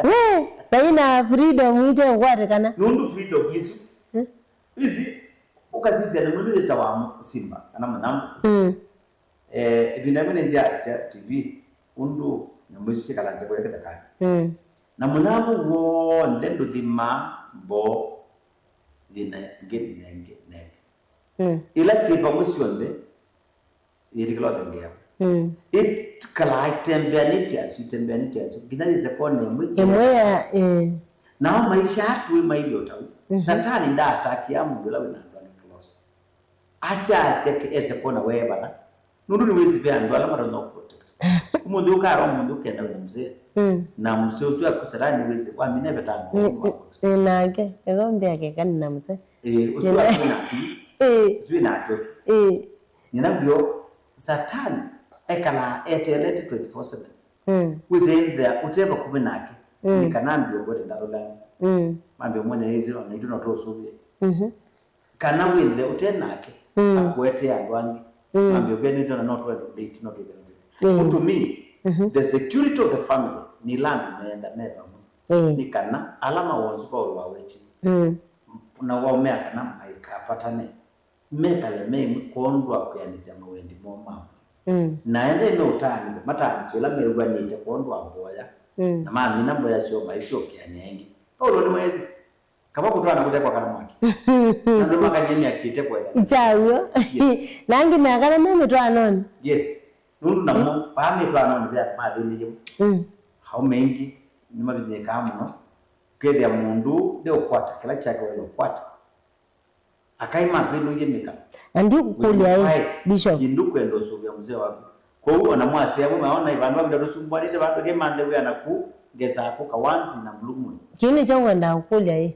we baina freedom ite kwate kana nundu freedom yesu hizi ukazizi ya mwili tawamu simba kana manamu ibinamene nzia TV undu na mwezi kalanze kwa yake dakani na manamu wo ndendo dhima bo dina nge ila sipa musionde itikalo dengea it kala tembeaniti asu ginalize kone emweya na maisha hatu mailo tawu satani nda ataki ya mungu lawe na ndwani close acha aseke eze kona webana nundu ni wezi vya ndwala mara no protect umundu ukaro mundu kenda mzee na mzee uswa kusarani wezi kwa mine betango nake egombe yake kana na mzee uswa kuna zwina ninabyo satani ekala etelete 24/7 within there uteba kubinake nikanambyo ngote ndalolani mambe mwana hizi wanaitwa tosubi kana winde utenake akwete andwangi mambe benizo na not well date not well to me the security of the family ni land neenda neba ni kana alama wonzu kwa waweti na waumea kana maikapatane mekale mei kondwa kuyanizia mawendi moma naende no utani matani sola merwa nite kondwa mboya na mami na mboya sio maisho kyanyengi paulo ni mwezi kama kutwana kutekwa kana mwaki na ndo makanyeni akite kwa ila chawo nangi nakana meme twanoni yes nundu na mo pame twanoni bya madini how mengi ni mabije kamuno kwethia mundu ndio kwata kila chake welo kwata akaima bindu yemeka andi kukulia bishop yindu kwendo subya mzee wako kwa hiyo na mwasi yabo maona ibandu babidasumbwanisha bandu kemande bya naku ngeza ko kawanzi na mlumu kini chongo nda kukulia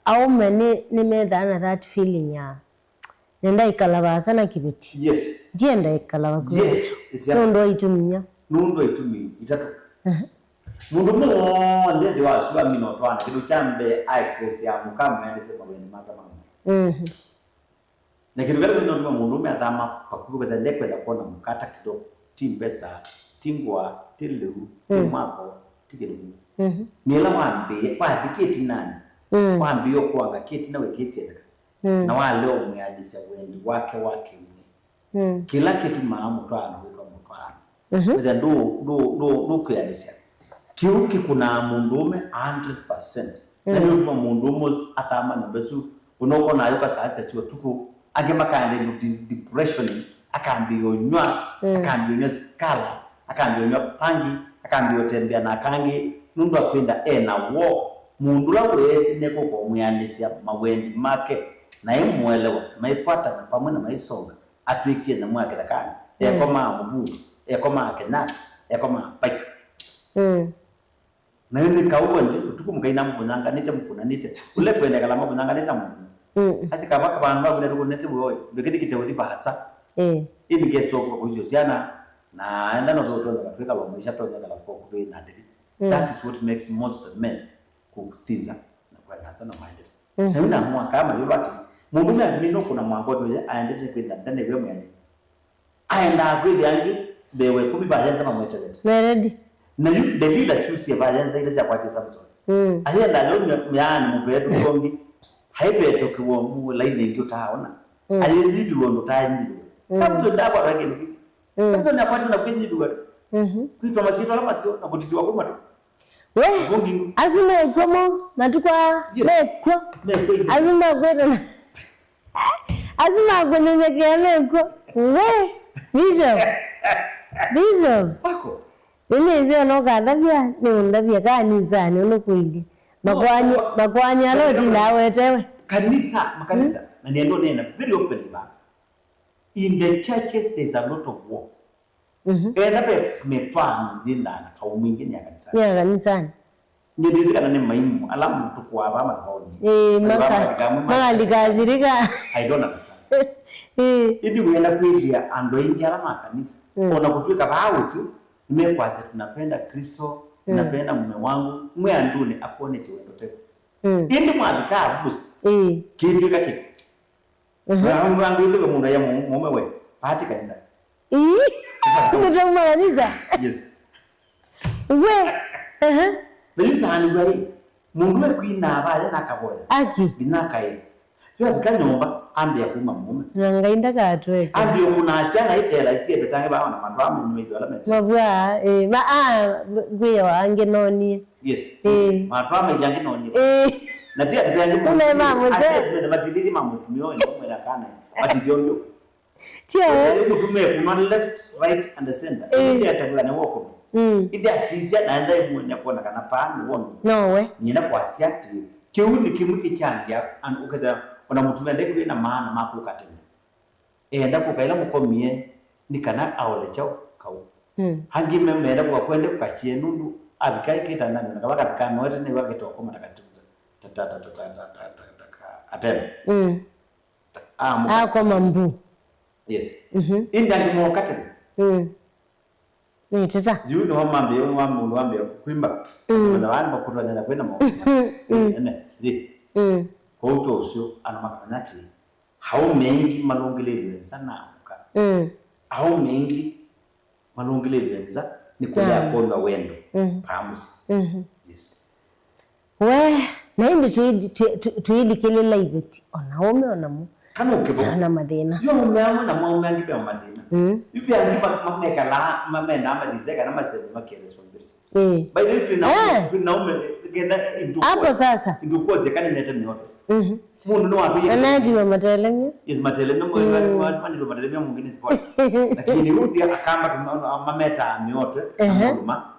au meni nimedhana that feeling ya nenda ikalabasa na kibeti yes je nda ikalaba yes ndo ituminya nundo itumi itatu mundu mo ndeze wa suwa mino twana kitu chambe a expose ya mukama yale sema bende makama na kitu gani ndio mundu me athama pakuko za lekwe da kona mukata kidogo timbesa tingwa tilu timako tikidu nila wambe kwa tiketi nani wambe yo kwanga kiti na weketi na wale umeyalisa wendi wake kila kitu maamu twana witwa mutwana with do kuyalisa kiuki kuna mundume 100% na ndio tuma mundume athama na besu unoko nayo ka sasa chuo tuko agema kaende depression akaambiwa nywa akaambiwa skala akaambiwa pangi akaambiwa tembea na kangi nundu akwenda na wo mundu la wesi neko kwa muyandisia mawendi make na imuelewa maipata pamwe na maisonga atwikie na mwake dakani koma mubu koma kenasi koma pike na ni kauwa tukumkaina mbunanga nite mkunanite ule kwenda kala mbunanga nita mungu asi kama bantu babune kunete boyo bekedi kitewe dibatsa ini getso ko kusiana na enda no toto ngafika bamwisha toto ngala ko kube na dedi that is what makes most men kutsinza na kwanza na minded na una mwaka kama yobati mundu na mino kuna mwangodo ye aendeshe kwenda ndane byo mwani aenda kweli yangi bewe kubi bayanza mamwetele ready na the leader susi bayanza ile za kwache sabto ayenda leo myani mtu yetu kongi haibeto kiwo mu laini ndio taona alizibi wondo tanyi sabto ndaba rage sabto na kwatu na kwenye biwa kuitwa masito la matio na kutitiwa kwa mato we azime komo natukwa lekwa azime kwenda azime kwenye keleko we bishop wako Nilizio noka ndabia ni undabia kanisa ni unukuili makwani aloti nawetewe makanisa na niendo nena very openly ba in the churches there's a lot of war nape metwana ndindana kaumwingi ni kanisani nyedizika na maimu alamu tukwa ba maoni maka likashirika I don't understand idi wenda kuilia ando ingi alama kanisa ona kutwika bawo tu nimekwase tunapenda Kristo napenda mume wangu mwe andune akone chiwendo teko indi mwabika busi kitu kake wangu hizo kwa mundu ya mume we pati kanisa Unatamaliza yes we Beli sahani bari mundu we kuina abale nakaboya aki binakaye yo abikanyomba ambi ya kuma mume nangainda katwe ambi umunasi ana itela isiye betange bawa na mandu ame nimejo ala mede mabwa gwe wange noni yes mandu ame jangi noni na tia tiange kuna mama mzee ati matidiri mamu tumio ni mwela kana atidionyo tia kutumie kuna left right and the center ndio atabula na woko ndio asisia na ndai mwenya kuona kana pani wono no we nyina kwa siati kiuni kimuki changia and ukada ona mutumia ndeke na maana makukatene enda kukaila mukomie nikana aole chao kau hangi memera kwa kwende kukachie nundu abikai kita nani nakabaka bikano wote ni wake toko matakatifu atene kwa mambu yes inda ni mwakatene ni tata juu no mambe kwimba na wanu bakutwa kwenda mwa ene kwa uto usio anamakanyati hao mengi malongelele sana muka hao mengi malungile benza ni kulia kuona wendo pamusi. Yes. We na hindi tuili kelele ibeti onaume onamu kana ukebo na madina yo mumeamu na mume angipe madina yupi angipa mameka la mame na madizeka na masebe make responsibility by the way tunaume genda induko hapo sasa induko zekani neta nyote mundu no watu anaji wa matelenge is matelenge mwe watu ndo matelenge mwingine sport lakini rudi akamba tunaona mameta miote ngoma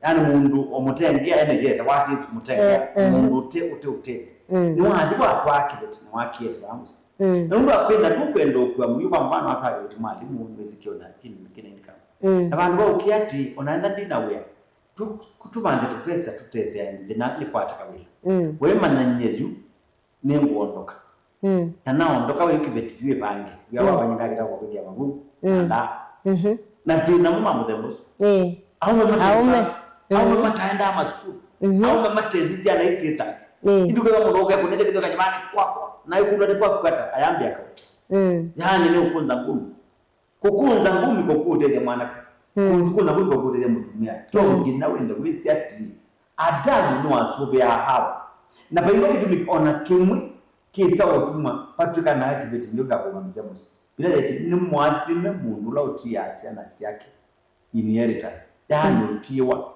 yani mundu omutengea ene yeta what is mutengea mundu ute ni wathi kwa kwakibeti ni wakiete bamusi nundu akwenda tukwendo kwa muyuba mbano atwaye uti mali mundu ezikiona kinendika abantu ba ukiati onaenda ndina we kutubande tupesa tutete nze na ni kwata kabila we mananyezu nenguondoka naondoka we kibeti ywe bange yawa banyinga kitako kujya babu na tuna mama mudembos aume mataenda amasukuru aume matezi yana isi sana ndio kama mudoga kunende kidoga jamani kwako na yuko ndio kwa kukata ayambi akao yani ni ukunza ngumi kukunza ngumi kwa kude mwana kuna ngumi kwa kude mtumia tongi na wendo wisi ati adamu no asobe ya hawa na pale kitu niona kimwe kisa utuma patrika na yake beti ndio ndakomamiza musi bila eti ni mwathime mundu la utia siana siake inheritance yani utiwa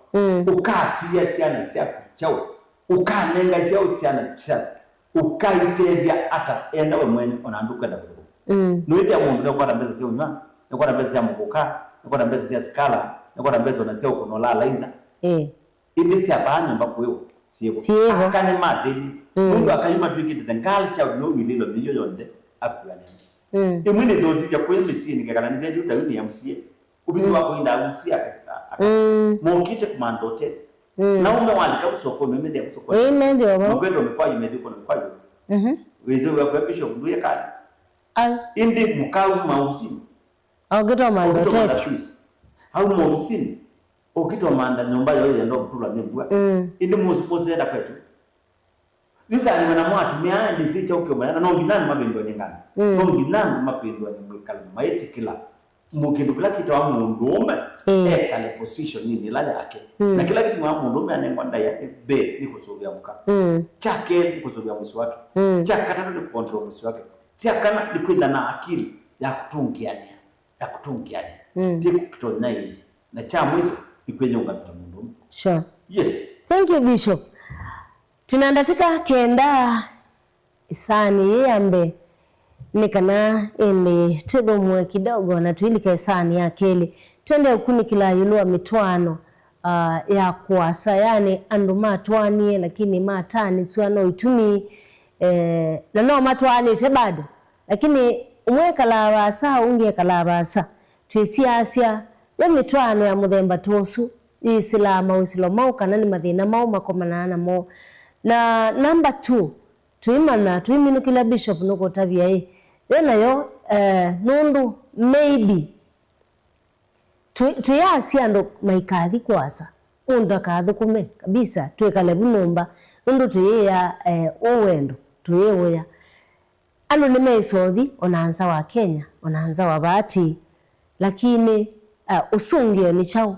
ukatia siana siake chao ukanenga sia utiana cha ukaitevya ata enda we mwene onanduka da bubu noithia mundu ne kwa mbeza sia unywa ne kwa mbeza sia mukuka ne kwa mbeza sia skala ne kwa mbeza na sia ukonolala inza ibi sia banyo mbakwewo siego akane madeni mundu akayima twikite the culture no wililo milio yonde akuyane imwene zozi ya kwende sini kana nizendi utawini ya msie ubisi wako inda usia kasika mokite kumandote na ume walika usoko memede usoko ndio baba mkweto mkwaji mediko na mkwaji wezo wa kwapisho nduye kali indi mkau mausini au gito mandote au mausini okito manda nyumba yoyo ndo kutula mbwa indi muzipoze enda kwetu Yusa ni mwana mwatu miandi si chauke mwana no nginani mabendo nyengana no nginani mapendo nyengana maiti kila mukindu kila kitu wa mundume kale position nini la yake na kila kitu wa mundume anengwanda yake be ni kusubia muka chake ni kusubia musi wake chake tatu ni control musi wake chakana ni kwenda na akili ya kutungiania tiku kitona hizi na cha mwizo ni kwenye ungapita mundume. Sure. Yes, thank you Bishop. Tunaandatika kenda isani yambe nikana ende tudomwe kidogo na tuilike isani ya keli twende ukunikila yulua mitwano ya kuasa yani andu matwani lakini matani suano itumi na no matwani tebado lakini umweka la basa ungeka la basa twisiasia ya mitwano ya muthemba tosu isilama usiloma kana ni mathina mau makomanana mo na number 2 tuiminukila Bishop nuko tabia yo nundu maybe tuyasia ndo maikathi kwasa unda kathu kume kabisa twekale bunumba nundu tuya owendo tuyewoya ano ni mesothi onaanza wa Kenya onaanza wa Bahati lakini usungio ni chao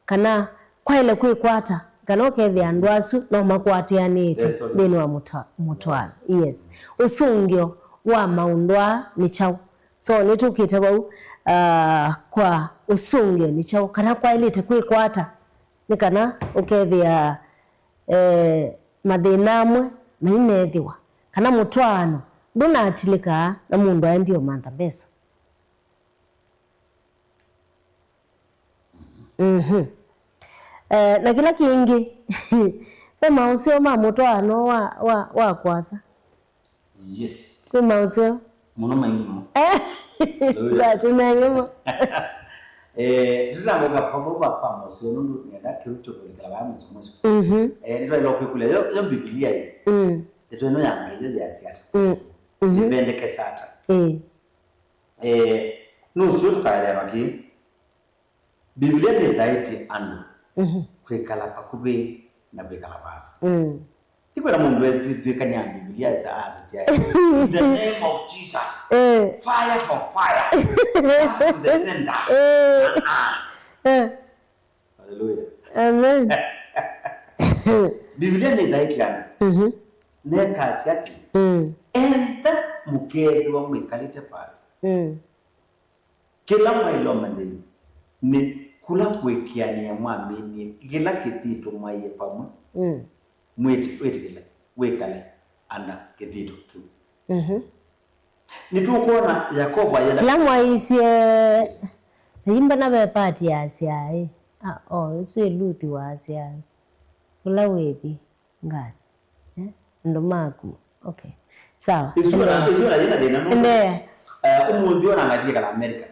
kana kwaile kwikwata kana kethi andwasu no makwatianite beni wa mutwala yes usungio wa maundwa ni chao so nitukite bau kwa usungio ni chao kana kwailite kwikwata ni kana ukethi mathinamwe mainethiwa kana mutwano ndunatilika na mundu aendio mantha besa na kila kingi kama usio mutwano wa kwasa. Yes, kama usio muno maingi la tunangemo tunaboga pamoja kwa usio nundu nenda kiruto kwa bamu somoso ndio ile okule yo Biblia hii ndio no yanga ile ya siata depende kesata no sio tukaelewa ki Biblia ni dhaiti andu kwekala pakube na kwekala basa Iko na mundu twikania Biblia za asasi yake. In the name of Jesus. Fire for fire. To the center. Hallelujah. Amen. Biblia ni dhaitana. Neka asiati. Enta mukeri wa mwikalite pasi. Kila mwailoma ni kula kwekiania mwamini kila kitito mwaye pamwe. Mweti wekale ana kitito kiu. Nitukuona Yakobo ayenda. La mwaisye yimba na bepati asiae. Swe luti wa asiae. Kula wethi ngani. Ndo maku. Okay. Sawa. Isura yena dena no. Nde. Umuthi ona ngathie kala America.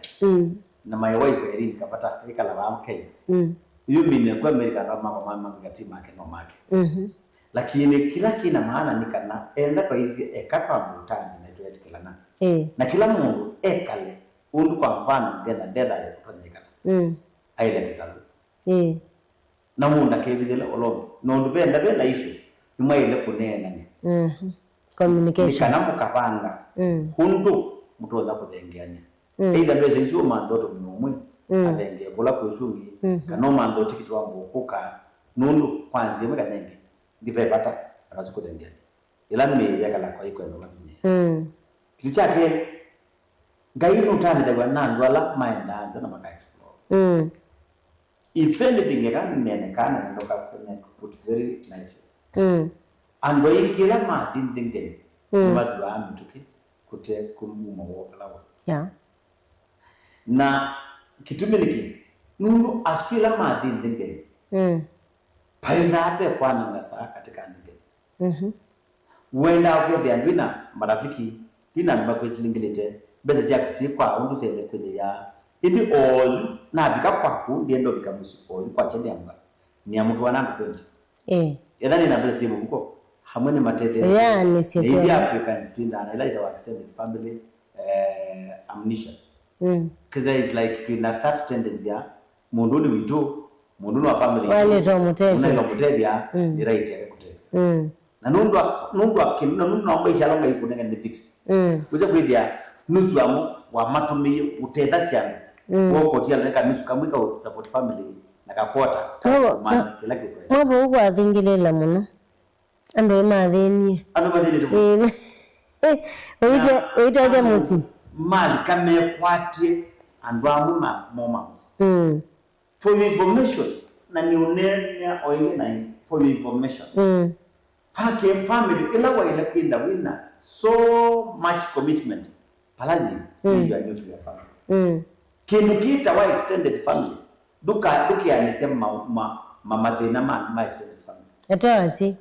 Na my wife eri kapata ikala ba Kenya. Yumine kwa America na mama ngatima ke no make. Lakini kila kina maana nikana enda kwa hizi ekapa mutanzi na tuwete kila na. Na kila mungu ekale undu kwa mfano ndela ya kutonyekala. Aile bikalu. Na munda kebidela olongo. No ndubenda issue. Nyuma ile kunena ni. Communication. Nikana mukapanga. Hundu mutoza kuthengeania. Either bese isu mandoto mumwe. Athenge kula kusungi. Kana mandoto kitu wangu kuka nundu kwanzi mwe kanenge. Ndipe pata anazukuthengeania. Ila mimi yakala kwa iko ndo makinye. Kitu chake ngai nutani dagwa nandwala maendanza na maka explore. If anything yakan nene kana ndo ka put very nice. Ando ikila ma ding madwa amituki kute kumumo wokalawa. Yeah. Na kitumiliki nundu aswila ma ding. Paenda ape kwa nangasa katika ndege. Wenda ukethe andwina marafiki ina makwezilingilete bese ya kusikwa undu sele kwele ya indi all na bika kwaku ndiendo bika musiko kwa chende amba ni amuke 120. Yadani na bese muko hamwe matete. Yani sisi the Africans twinda na ila our extended family amnesia. Because there is like between that tendency ya munduni witu munduni wa family wale to mutete unalo mutete ya ni right ya kutete. Na nundu akina nundu naomba ishalonga ikunenga ni fixed. Kuze kwithia nusu wa matumi utetha ciana. Woko tia neka nusu kamwika support family na kapota. Kila kitu. Mabo uko athingilela muno. Ando matheni. Ando matheni tu. Oita musi. Mali kame kwati andu amu moms. For your information na ni unenya oile na for your information. Family ila wa ila kwinda wina so much commitment palazi ndio nuclear family. Kinukita wa extended family duka anisema mama thina ma extended family atawasi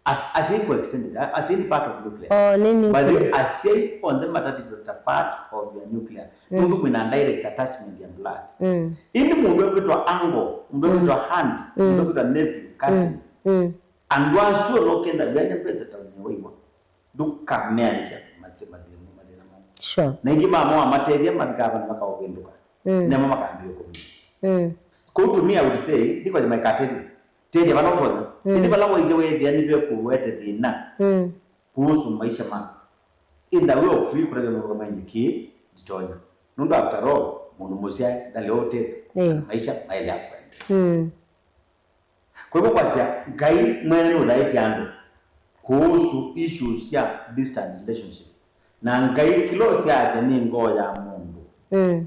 as equal extended as any part of nuclear nini but as on the maternity part of your nuclear nundu kuna direct attachment ya blood ini mundu kwitwa angle mundu kwitwa hand mundu kwitwa nephew cousin andwa suo lokenda bene pesa tawewa duka meanisa madina mama sure na ingi mama amateria madikaba na makaogenduka na mama kaambio ko kutumia would say ndiko makatete tete bana toza ndi bala waize wethi ni be kuwete thina kuhusu maisha mama in the way of free kurega mwa manjiki ditonya nundu after all mundu musia daleo tete maisha maile hapo. Kwa hivyo kwa sia ngai mwene no right yangu kuhusu issues ya distant relationship na ngai kilo sia ni ngo ya mundu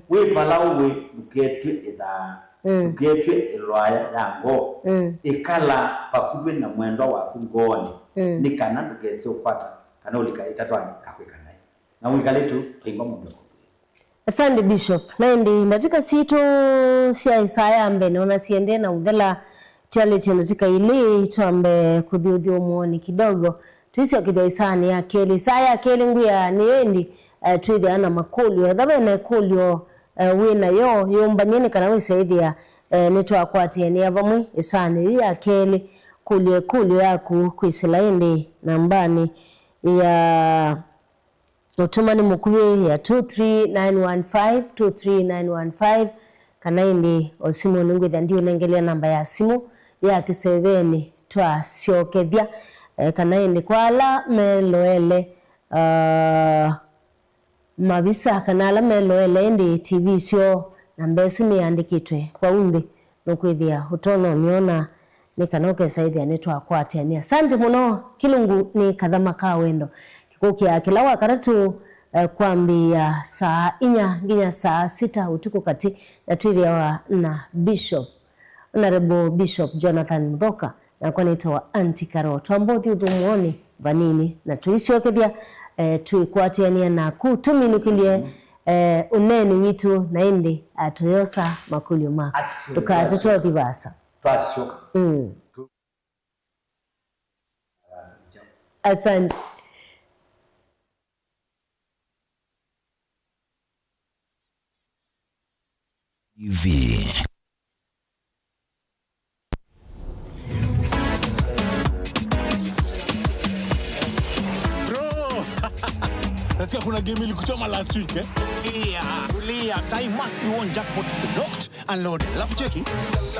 we palawe uketwe itha uketwe ilwaya yango ikala pakubwe na mwendo wa ngoni nikana ndugese upata kana ulika itatwani akwikana na wikaletu pimba mundu. Asante Bishop. Naindi ndatika situ sia Isaya ambe naona siende na udhela chale chendatika ili tuambe kudhiudio muoni kidogo tuisi wakidha isani ya keli Isaya keli nguya niendi tuidhi ana makulio dhabe na kulio wina yo mbanyeni kana wisa idhi ya nitu wakwati ya niyavamwe isani ya keli kulio yaku kuisilaindi nambani ya utumani mukuwe ya 23915 kana indi osimu nungwitha ndio nengelea namba ya simu ya kiseveni twa siokethia kana indi kwala meloele mabisa kana ala meloele ndi TV sio na mbesu ni andikitwe kwa umbi nokwithia utono miona ni kanoke saidi anetwa kwate ni asante muno kilungu ni kathama ka wendo kikukia kila wakaratu kwambia saa 4 nginya saa 6 utuku kati na twithia na Bishop Honorable Bishop Jonathan Muthoka na kwa nitawa Antikaro twambothi uthumuoni vanini na tuisiokethia tuikwatiania na kutuminukilie uneni witu na indi atoyosa makulio mako tukatitoa thibasa twashoka asante TV. Nasikia kuna game ilikuchoma last week eh? Tulia. Sai must be one jackpot locked and loaded. Alafu cheki.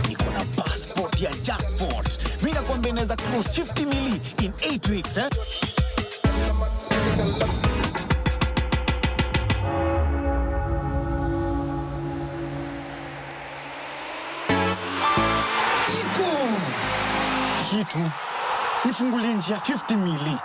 Niko na passport ya jackpot. Mimi nakwambia inaweza cross 50 mili in 8 weeks eh? Iko. Hitu. Nifungulie njia 50 mili.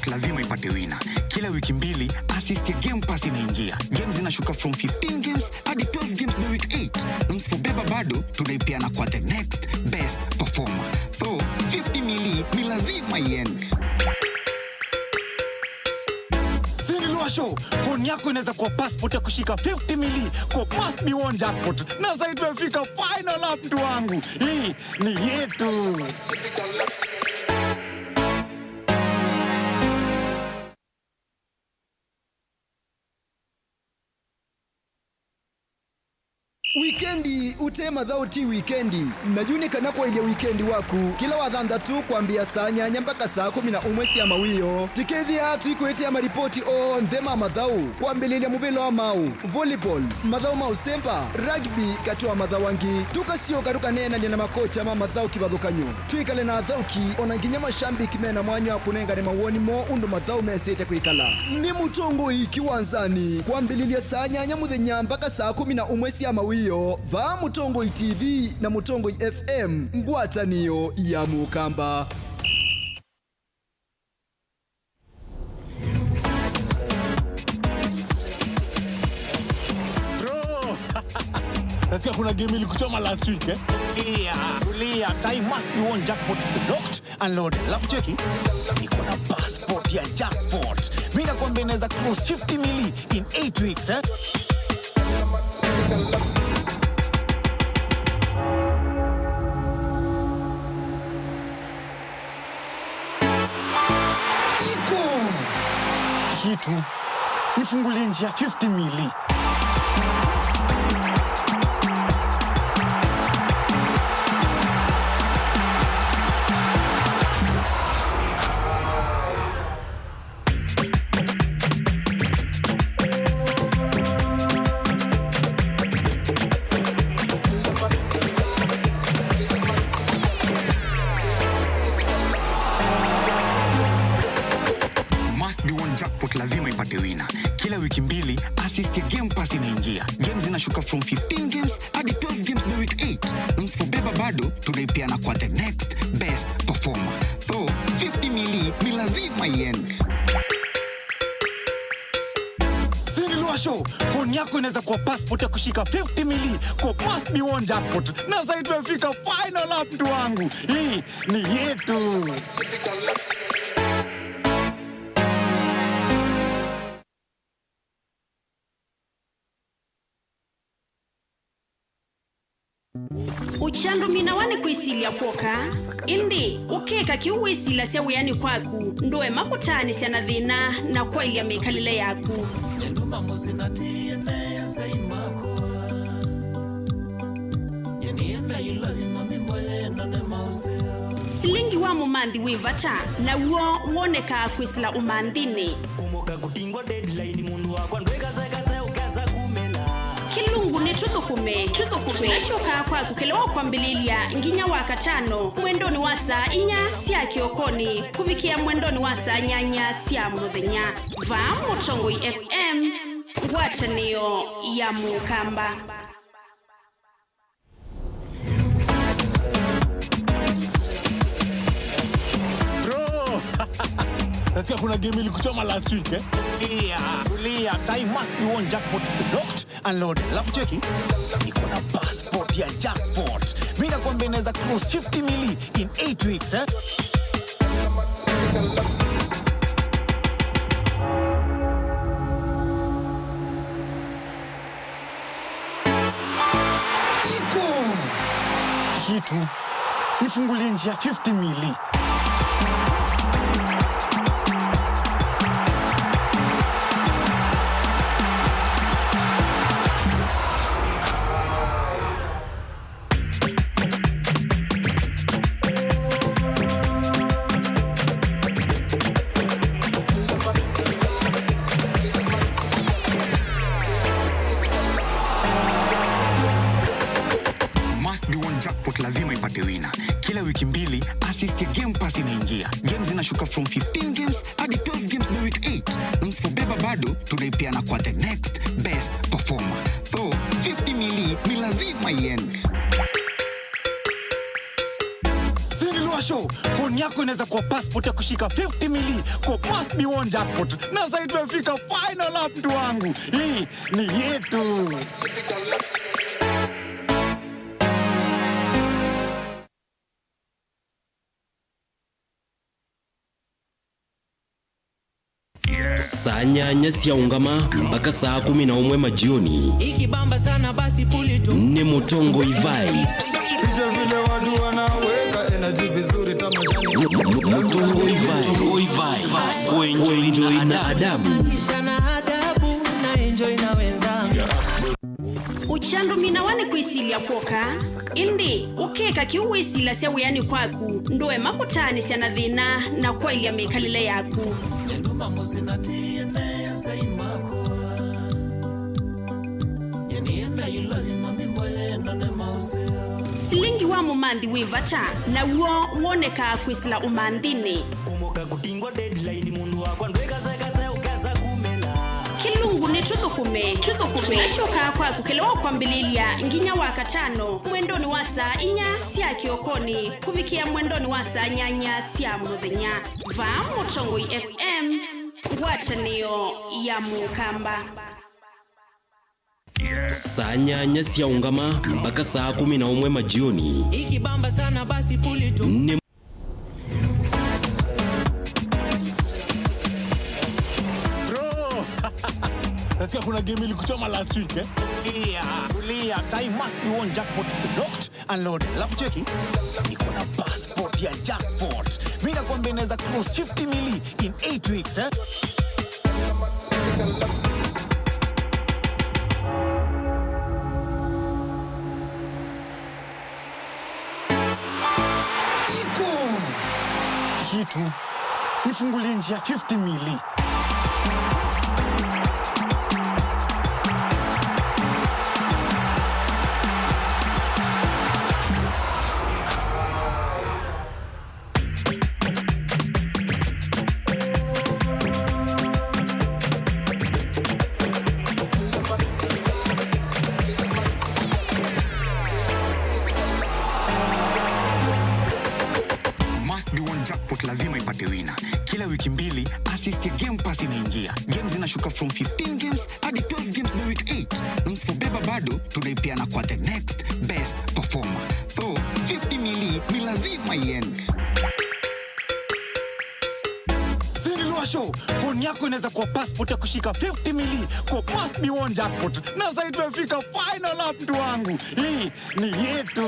Lazima ipate wina. Kila wiki mbili assist ya Game Pass inaingia. Games zinashuka from 15 games hadi 12 games by week 8. Na msipobeba bado tunaipiana kwa the next best performer. So 50 mili ni lazima iende. Sinilua show. Phone yako inaweza kuwa passport ya kushika 50 mili kwa must be one jackpot. Na sasa tumefika final up mtu wangu. Hii ni yetu. Wikendi utema dhauti wikendi na juni kana kwa ile wikendi waku kila wathandatu kwambia saa 8 mpaka saa 11 ya mawio tikethia tuikwetia maripoti o nthema mathau kwambililia mubilo wa mau volleyball mathau mau sempa rugby katwa mathau wangi tukasioka tukanena na makocha ma mathau kibathukanyo tuikale na thauki ona nginya mashambiki mena mwanya wa kunengane mawoni mo undu mathau mesete kuikala ni mutongo ikiwanzani kwambililia saa 8 muthenya mpaka saa 11 ya mawio va Mutongo TV na Mutongo FM ngwatanio ya Mukamba. Bro, nasikia kuna game ilikuchoma last week eh? Tulia. Sai must be one jackpot locked and loaded. Alafu cheki. Niko na passport ya jackpot. Mimi nakwambia inaweza cross 50 mili in 8 weeks eh? Hitu. Nifungulie njia 50 mili. Lazima ipate wina. Kila wiki mbili assist ya Game Pass inaingia. Games zinashuka from 15 games hadi 12 games by week 8. Na msipobeba bado tunaipiana kwa the next best performer. So 50 mili ni lazima iende. Sinilua show. Phone yako inaweza kuwa passport ya kushika 50 mili kwa must be one jackpot. Na sasa tumefika final up mtu wangu. Hii ni yetu. uchandu minawane kuisilia kuoka indi ukeka kiuwisila sya wiyani kwaku ndoe makutani sya na thina na kwa ilia mikalile yaku silingi wa mumanthi wivata na uo woneka kwisila umandhini kilungu ni tuthukume achoka kwaku kilewa kwambililia nginya wa katano mwendoni wa saa 4 sya kiokoni kuvikia mwendoni wa saa 8 sya muthenya va Mutongoi FM ngwatanio ya Mukamba. Nasikia kuna game ilikuchoma last week eh? Yeah, tulia. Sai must be one jackpot locked and loaded. Alafu cheki. Niko na passport ya jackpot. Mimi nakwambia inaweza cross 50 mili in 8 weeks eh? Iko. Kitu. Nifungulie njia 50 mili. Lazima ipate wina. Kila wiki mbili assist ya Game Pass inaingia. Games zinashuka from 15 games hadi 12 games by week 8. Na msipobeba bado tunaipeana kwa the next best performer. So 50 mili ni lazima iende. Sinilua show, phone yako inaweza kuwa passport ya kushika 50 mili kwa must be one jackpot. Na sasa tumefika final up mtu wangu. Hii ni yetu. Saa 8 siyaungama mpaka saa 11 majioni. Ikibamba sana basi puli tu. Ni Mutongoi Vibes. Mutongoi Vibes. Kuenjoy na adabu. Na enjoy na wenzangu. Uchandu minawane kuisilia kuoka indi ukeka kiuwisila sya wiyani kwaku ndoe makutani sya na thina na kwa ilia mikalile yaku silingi wa mumanthi wivata na uo woneka kwisila umandhini kilungu ni tuthukume achoka kwaku kilewa kwambililia nginya wa katano mwendoni wa saa 4 sya kiokoni kuvikia mwendoni wa saa 8 sya muthenya va Mutongoi FM ngwatanio ya Mukamba. Saa 8 siyaungama mpaka saa 11 majioni. Ikibamba sana basi puli tu. Nasikia kuna game ilikuchoma last week eh? Yeah, tulia. Sai must be one jackpot locked and loaded. Alafu cheki. Niko na passport ya jackpot. Mimi nakwambia inaweza cross 50 mili in 8 weeks eh? Iko. Kitu. Nifungulie njia 50 mili. Lazima ipate wina. Kila wiki mbili assist ya Game Pass inaingia. Games zinashuka from 15 games hadi 12 games by week 8. Na msipobeba bado tunaipeana kwa the next best performer. So 50 mili ni lazima iende. Sinilua show, phone loan yako inaweza kuwa passport ya kushika 50 mili kwa must be one jackpot. Na sasa tumefika final up mtu wangu. Hii ni yetu.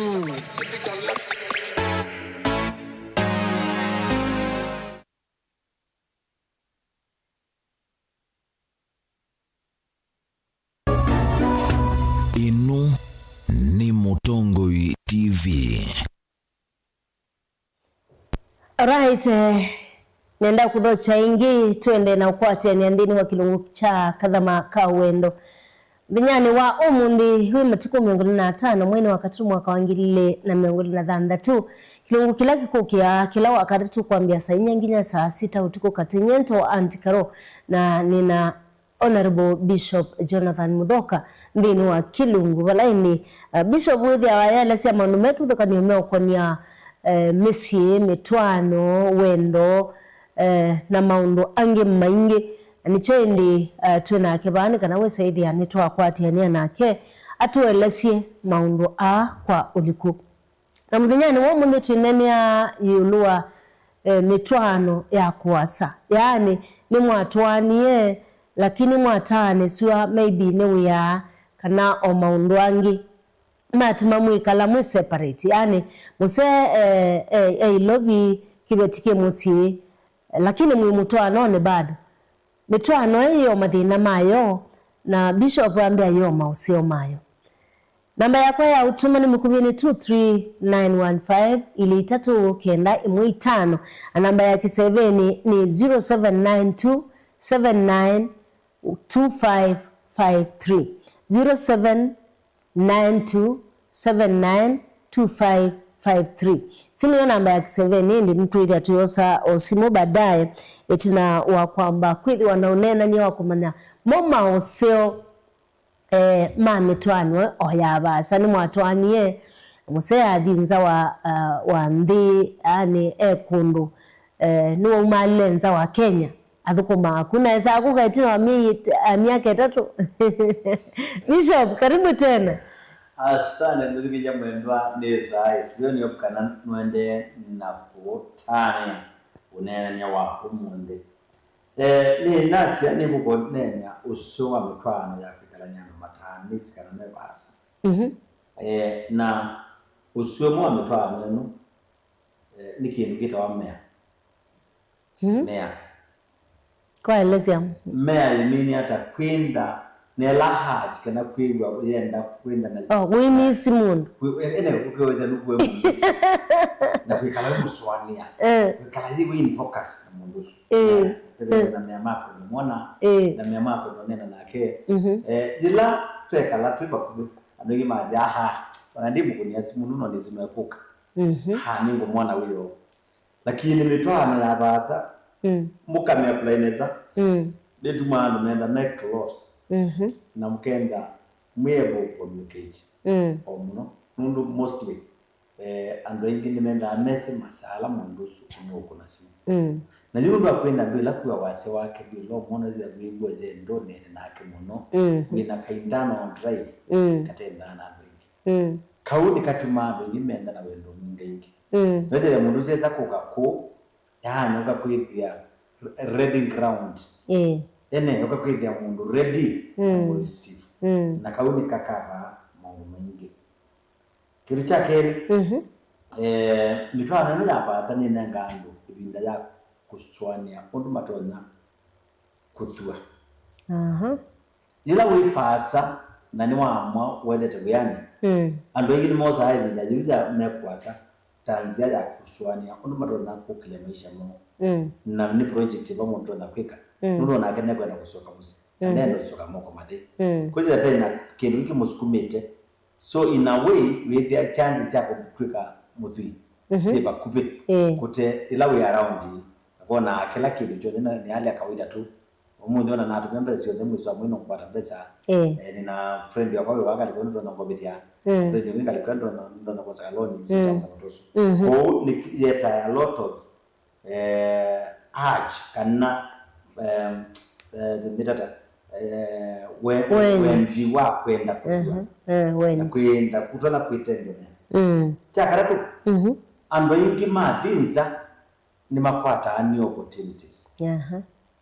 Inu ni Mutongoi TV. Alright, nenda kudhocha ingi tuende na ukwati ni andini wa kilungu cha Kathama Kawendo. Dhinyani wa umundi hui matuku 25 mwene wakati mwaka wangilile na 2023 kilungu kila kikukia kila wakati tu kuambia saa nginya saa 6 utuku katinyento antikaro na nina Honorable Bishop Jonathan Mudoka ndini wa kilungu walaini Bishop withi awayala siya manumetu dhuka ni umeo kwa misi, mitwano, wendo na maundu ange maingi nicho indi tuena kebani kana we saidi ya nitwa kwa tiania nake atuelesie maundu a kwa uliku na mdhinyani wa mundi tuinenia yulua mitwano ya kuwasa yaani ni mwatuanie lakini mwatane suwa maybe ni ya kana o maundu angi matuma mwikala mwe separate yani muse lobby kibetike musi lakini mwimutwano ne bado mitwano hiyo madhina mayo na Bishop ambia yo mausio mayo. Namba yako ya utuma ni mkubini 23915 ili 3 kenda 5. Namba ya kiseveni ni 0792 792553 0792792553. Simu yo namba ya kiseveni ndi mtu idhi atuyosa osimu badaye etina wa kwamba kwili wanaunena ni wakumanya moma oseo mamitwanwe oyabasa ni mwatwanie musea adinza wa ndi yani kundu ni umalenza wa Kenya adhukuma kuna esa akuka itina wa miaka 3. Bishop karibu tena. Asante ndugu jamwendwa neza sioni yopkana nwende napotane unene wa umunde ni nasi ni kugonenya usowa mitwano ya kikalanyana matani sikana mebasa na usomo wa mitwano neno ni kintu gitawa mea kwa elezea mea yimini hata kwenda nela haji kana kwigwa yenda kwenda na wini simundu ene ukweza nukwe mundu na kwikala muswania kwikala wini focus na mundu na miamako ni mwana na miamako no nena nake zila twekala twiba kubi anogi mazi wanandimu kunia simundu no nizimekuka ningo mwana wiyo lakini mitwano ya basa muka me applyineza detu mwana menda make close na mkenda mwebo communicate omuno mundu mostly ando ingine menda amese masala mundu sukunuko na simu na yulu akwenda bila kuwa wase wake bilo mwana zile gwibwe zendo nene nake muno wina kaindana on drive katenda na bengi kaudi katuma bengi menda na wendo mingi weze ya mundu sesa kokako yani ukakwithia reading ground ene ukakwithia mundu ready to receive na kaudi kakava mambo mengi kitu cha keri mitwano ni yapata ni nangando ibinda ya kuswania undu matona kutua ila wipasa na ni wamwa wende teguyani ando ingini moza hai binda yuja mekwasa tanzia ya kuswania undu matona kukile maisha mo na ni project ba muntu na kwika nuno na kene kwenda kusoka musi nendo soka moko mathe kuja pena kindu iki musukumite so in a way with their chances cha kwika mutui siba kupe kute ila we around bona kila kitu chote ni hali ya kawaida tu umundu ona na tumembe sio demu swa mwino kupata pesa nina friend yako wewe wakati kwa ndo ngobethia friend yinga alikuwa ndo kwa saloni sita mtoto ko ni yeta a lot of arch kana mitata when jiwa kwenda kujua kwenda kutona kuitengemea chakaratu ando ingi mathinza ni makwata ani opportunities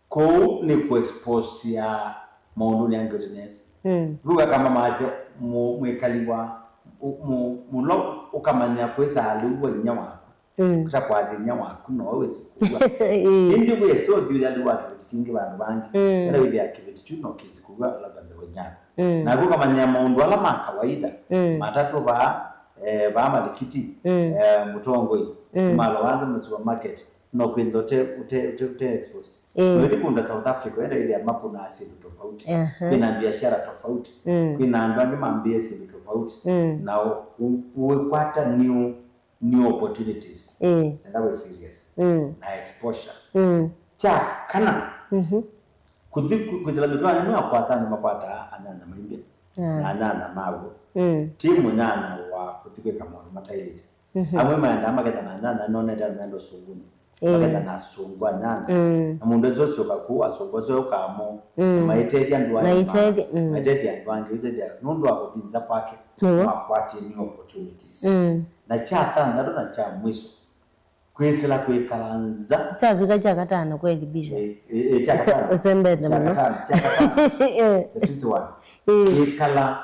ko ni ku expose ya maundu ya goodness ruga kama maze mwekaliwa mulo ukamanya kwesa aliwa nyawa kuta kwazi nyawa kuno always indi we so do that work kingi bantu bangi era with activity chuno kizikuwa labda ndonyana na ruga kama maundu ala makawaida matatu ba malikiti mutongo malo wanza mu supermarket no kwindo te exposed wewe kunda South Africa enda ile mapo na asili tofauti kuna biashara tofauti kuna andu mambie asili tofauti na uwepata new opportunities and that was serious na exposure cha kana kuzila mitwana ni kwa sana mapata anana maimbe na anana mago timu nyana wa kutikwe kama matailite amwe maanda magenda na nyana none ndando sunguni magenda na sungwa nyana na mundu zochoka ku asungwa zo kamo maitedi andwani maitedi andwani izedi nundu akutinza kwake makwati new opportunities na chata ndado na cha mwiso kwesela kwekalanza chafika chakatano kweli bisho chakatano usembede mno chakatano kwekala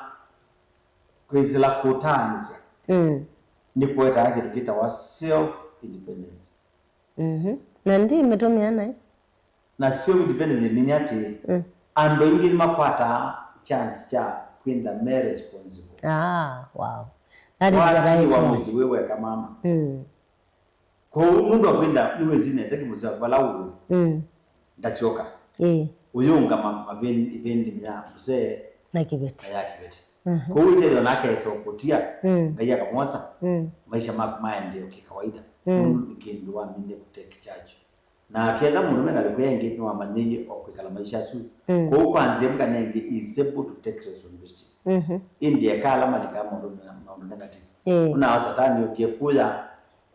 kwesela kutanza ni poeta yake tukita wa self independence na ndi imetomiana na self independence ni ati ando ingi mapata chance cha kwenda more responsible wow that is right wa musi wewe kama mama ko mundu akwenda niwe zine zake muzi balawu ndachoka uyunga mabendi ya mzee na kibeti ko uze ndo nake sokotia ngaya kamosa maisha ndio kikawaida ngindwa mine kutake charge na kenda mundu alikuwa ngini wa manyeje okwikala maisha su ko kwanze mkanenge is able to take responsibility india kala malika mundu negative una satani ukikuya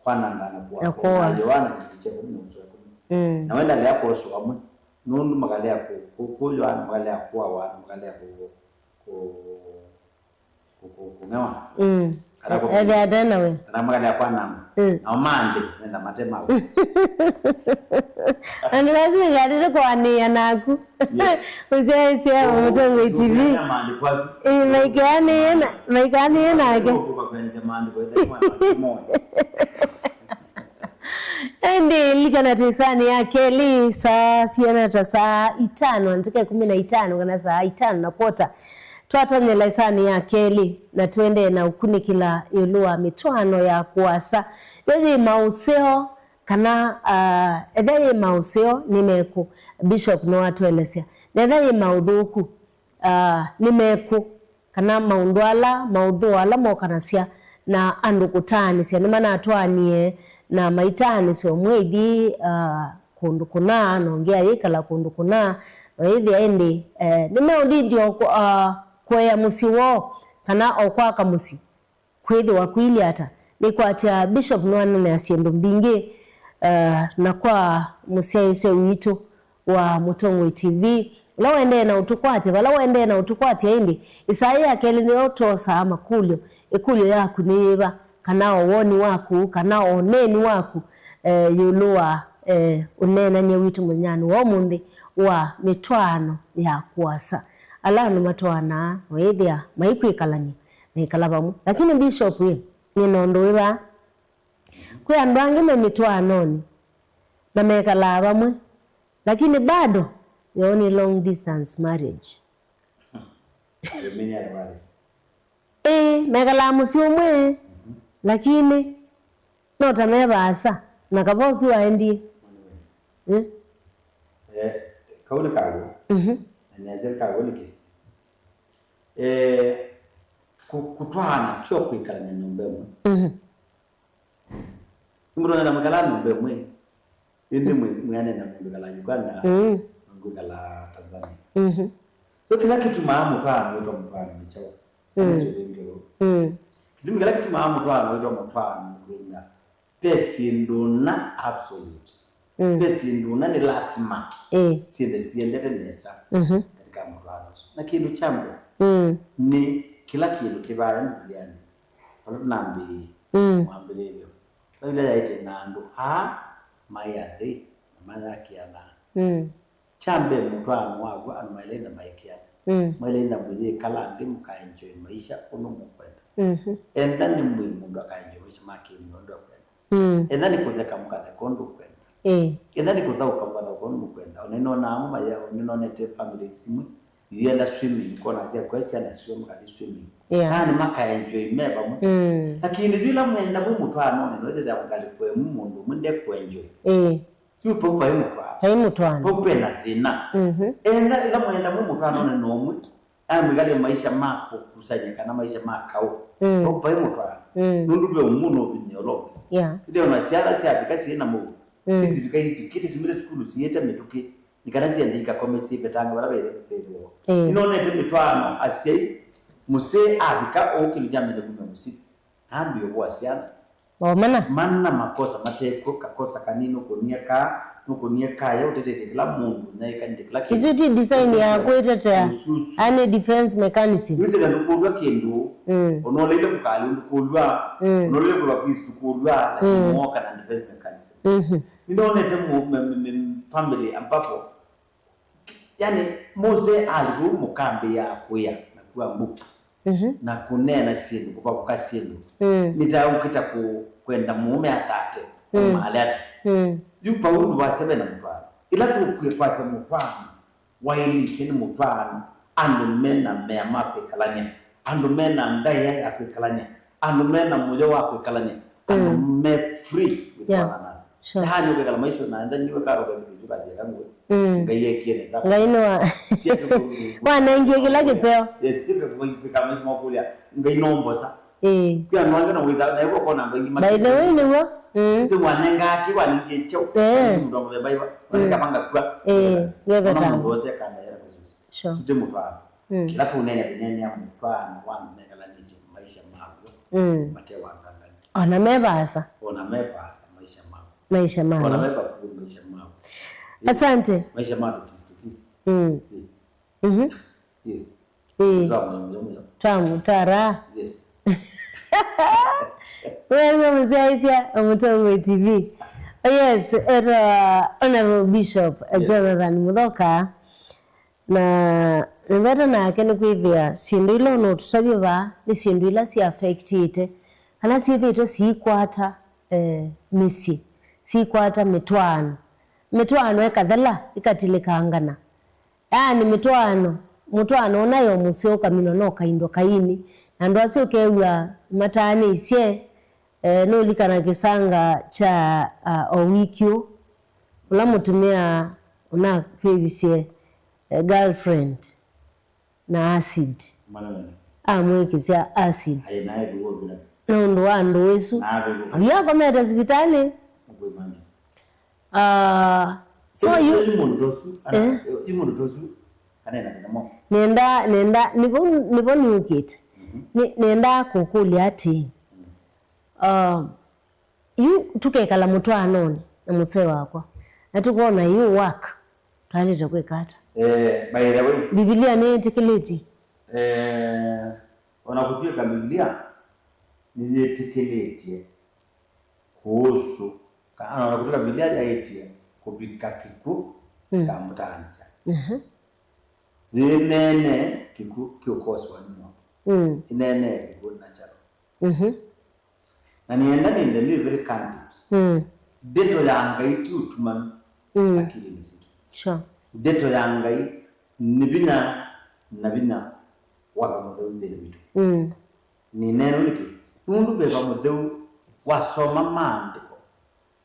kwana ndana kwa aliwana kiche kumwe na wenda lea poso amwe nundu magalea kukulwa magalea kwa wa magalea kunawa ebe adana we na magalea kwa nama na mande nenda matema ani lazima gadire kwa ni anaku usiaisi ya Mutongo TV maikani yana ake ende likana tisani yake li saa siana ta saa 5 nataka 15 kana saa 5 na kota twatonyela isani yake li na tuende na ukunikila yolua mitwano ya kuasa yezi mauseo kana edhaye mauseo nimeku bishop no atuelesia edhaye maudhuku nimeku kana maudhuala mokanasia na andu kutanisia nimana atwanie na maitani sio mwidi kundu kuna nongea yikala kundu kuna hivi endi nimeudi ndio kwa musiwo kana okwaka musi kwethi wakwili hata ni kwa tia bishop nwana na asiendo mbinge na kwa musiaise wito wa Mutongo TV la ende na utukwate wala wende na utukwate indi Isaya kele ni otosa makulyo ekulyo yaku niba kana owoni waku kana oneni waku yulua unena nye wito munyano wa mundi wa mitwano ya kuasa alanu matwana wedia maikwikalani mekalabamu lakini bishop ni nondoiba kwa andwange mitwanoni na mekalabamwe lakini bado yoni long distance marriage megalamu siumwe lakini nota mebasa nakabosu waendi kauli kago nyazel kago liki kutwana chio kwikala na nyumbemu nguro na makala nyumbemu indi mwana na ngala Uganda ngala Tanzania so kila kitu maamu kwa ndio mpana michao kitu kila kitu maamu kwa ndio mpana ngwenda pesi nduna absolute pesi nduna ni lazima siende siende nesa katika mpana na kitu chambo ni kila kitu kibaya ndani wala nambi mwambile hivyo bila yaite nando maya de maya kiana chambe mutwano wako anumailenda maikia mailenda mwenye kala ndi muka enjoy maisha ono mukwenda enda ni muhimu ndo ka enjoy maisha make ndo kwenda enda ni kuzeka mukatha kondo kwenda enda ni kuza ukamukatha kondo kwenda oneno na mama ya oneno nete family simu yenda swimming kona zia kwesi na swim kali swimming yani maka enjoy meba mu lakini vile mwenda mu mutwano neno zeda kungali kwe mundu munde kwenjoy yupo kwa mutwano pope na thina enda ila mwenda mu mutwano ne nomwe mwigale maisha mako kusanyika na maisha makao pope mutwano nundu bwe umuno binyolo ndio na siala siapika sina mu sisi bikai kiti zimire skulu siyete metuki nikanazi andika komesi betanga barabere bedo inonete mitwano asiye muse abika okilijamele kumbe musiki ambi obwasiana mana makosa mateko kakosa kanino kunia ka ya utetete kila mundu na ikande kila kitu isiti design ya kwetata ane defense mechanism yuse ndukudwa kendo onolele mukali ndukudwa onolele kwa fisi ndukudwa na moka na defense mechanism inonete family ambapo yani Mose aliku mukambi ya kuya na kuwa mbuka na kunena sindu kupa kukasindu nitaukita kwenda mume atate maleta yupa uru wachebe na mutwano ila tu kwasa mutwano waili chini mutwano andu mena mea mape kalanya andu mena ndaya ya kwekalanya andu mena mmoja wa kwekalanya andu me free with one another hanyo kala maisho na anda niwe karo kwa kijuka zekangu ngaye kiene zako ngaino wana ingie kila kiseo yes kipe kwa maisho makulia ngainombo sa pia nwanga na wiza na yuko kona ngi by the way ni wo tu wanenga ki waninge chau ndo mbe baiba wanenga panga kwa ngebe ta ndo se kanda ya kuzuza sute mutwano kila tunene binene ya mutwano wana mekala nije maisha mago matewa ngangani ona mebasa maisha mago ona meba ku maisha mago asante maisha mago kisi yes tamu tara yes wewe mzaisia Mutongo TV. Yes, Honorable Bishop Jonathan Muthoka na nibata na kene kwithia sindu ilo no tusabye ba ni sindu ila si affectite kana si thito si kwata misi si kwata mitwano ekathala ikatilikangana yani mutwano nayo musio kamino no kaindo kaini na ndo asio kewa matani isie no likana kisanga cha owikyo ula mutumia una kwibisie girlfriend na acid mwekisia acid no ndo ando wesu ya kometa hospitali so nenda nipo niukite nenda kukuli ati yu tukekala mutwanone na muse wakwa natukona yu work twaleta kwekata by the way Biblia ni etikileti unakutika Biblia ni etikileti kuhusu kana unakutika Biblia ya etia kupika kiku kama mtanza zinene kiku kiokoswa nimo inene kiku nacharo na nienda ni very candid deto yangai tu tuman akili nisitu sure deto yangai nabina waka mudeu mbele witu ni neno niki nundu beba mudeu wasoma maandiko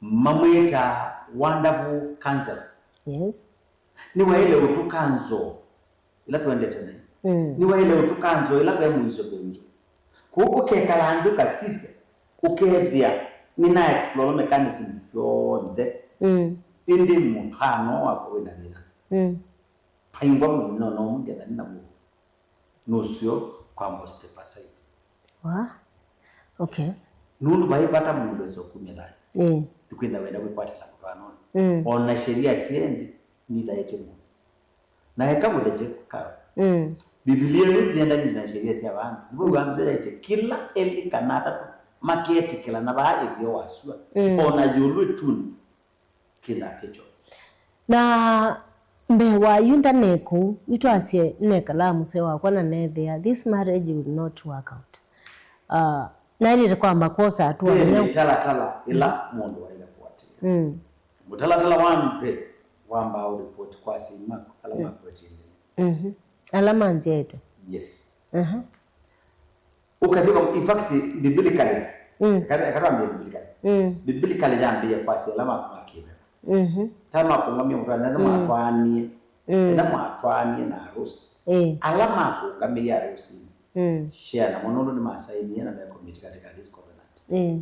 mamweta wonderful counselor yes ni waile utukanzo ila tuende tena ni waile utukanzo ila be muizo benjo kuko kekalanduka sisi ukethia nina explore mechanism fyonde indi mutano wako wena nina paingwa muno no mungeda nina mu nosio kwa most pasite okay nulu baipata mundu so kumela tukwenda wenda kwipata la mutano ona sheria siendi ni daite mu na hekamu daje ka Biblia ni nenda ni sheria sia bana ndipo gwambe daite kila eli kanata maketi kila na baadhi ndio wasua ona yulu tun kila kicho na mbe wa yunda neko itwasie nekala muse wakwa na nethia this marriage will not work out. Nari kwamba kosa tu ni tala ila mundu wa ile kuatia mutala wampe wamba report kwa sima alama kwetini alama nzete yes ukafika in fact biblically kada biblically jambi kwa si alama kwa kibe tama kungamia mutana na matwani na harusi alama kungamia harusi share na monono ni masaini na meko mitika katika this covenant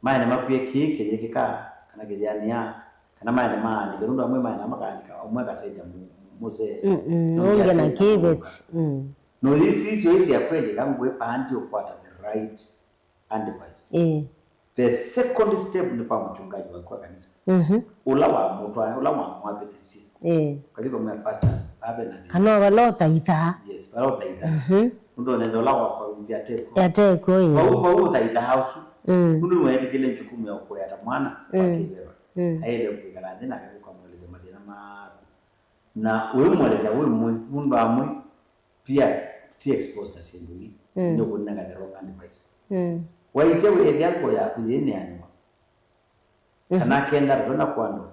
maana mapye kike kika kana kijania kana maana maana ndio ndo amwe maana makanika amwe kasaida mose nonge na kibet no this is where they are kweli kama we pandi upata the right advice the second step ni pa mchungaji wa kwa kanisa ula wa mtu ula wa mwabetisi katika mwa pastor abe na kana walota ita yes walota ita ndo nendo lawa kwa wizia teko yateko kwa zaida house ndio wewe kile jukumu ya kwa hata mwana akibeba aile kupigana na kwa mweleza madina ma na wewe mweleza wewe mundu amwe pia ti exposed asindui ndio kunanga the wrong advice waiche wewe yako ya kujeni anwa kana kenda rona kwando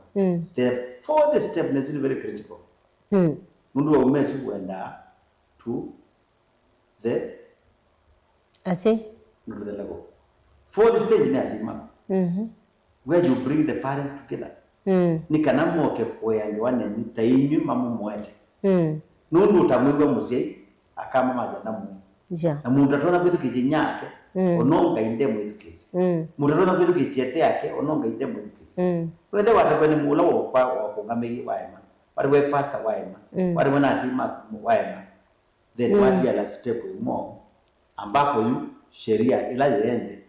the fourth step is very critical mundu umesu kwenda to the no the level for the stage ni asima where you bring the parents together ni kana moke kweyange waneni tainyu mamu mwete nundu utamwigwa musie akama majana mwe na mundu atona kwitu kijinyake ononga inde mwitu kisi mundu atona kwitu kichete yake ononga inde mwitu kisi wethe watakweni mula wa kungamegi waema wari we pastor waema wari wana asima waema then what ya last step more ambapo yu sheria ila yende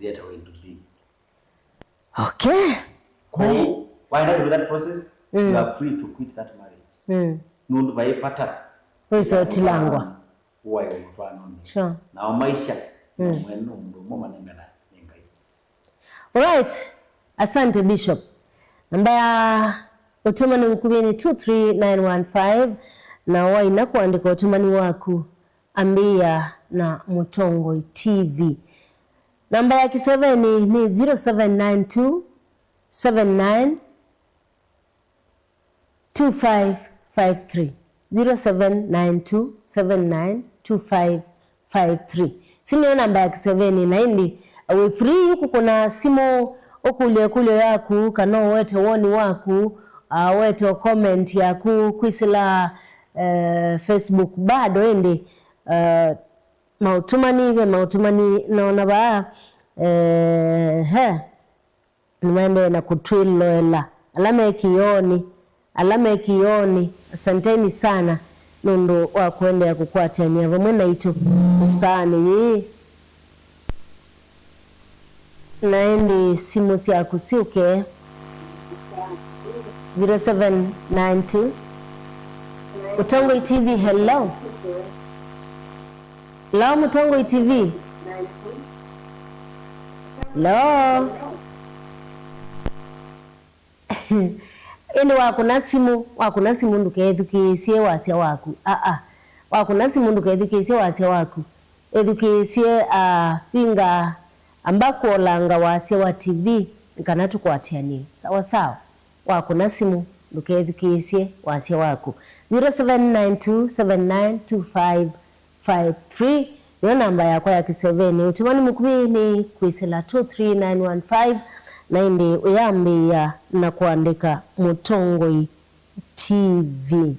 yeta going to be okay why not do that process you are free to quit that marriage nundu baipata weso tilangwa uwa mfano sure na maisha mwenu mdomo manengana nengai. Alright, asante Bishop. Namba ya utumani mkubini 23915 na waina kuandika utumani waku ambia na Mutongo TV. Namba ya kiseveni ni 0792 79 2553 0792 79 2553. Sini namba ya kiseveni na hindi we free huku kuna simu kule yaku kano wete woni waku wete comment yaku kwisila Facebook bado ende mautumani naona ba nimende na kutwilo alama kioni asanteni sana nundo wa kuendea kukwatania vamwe na ito usani naendi simu siya kusiuke 0792 Mutongo TV. Hello Mutongo TV. Hello ende wakuna simu ndukeethukisie wasia waku wakuna simu ndukeethukisie wasia waku ethukisie pinga ambako olanga wasia wa TV kana tukwatianie sawa wakuna simu ndukeethukisie wasia waku 0792792553 yo namba yakwa ya kiseveni utumani mukubini kwisila 23915 na indi uyambia na kuandika Mutongo TV.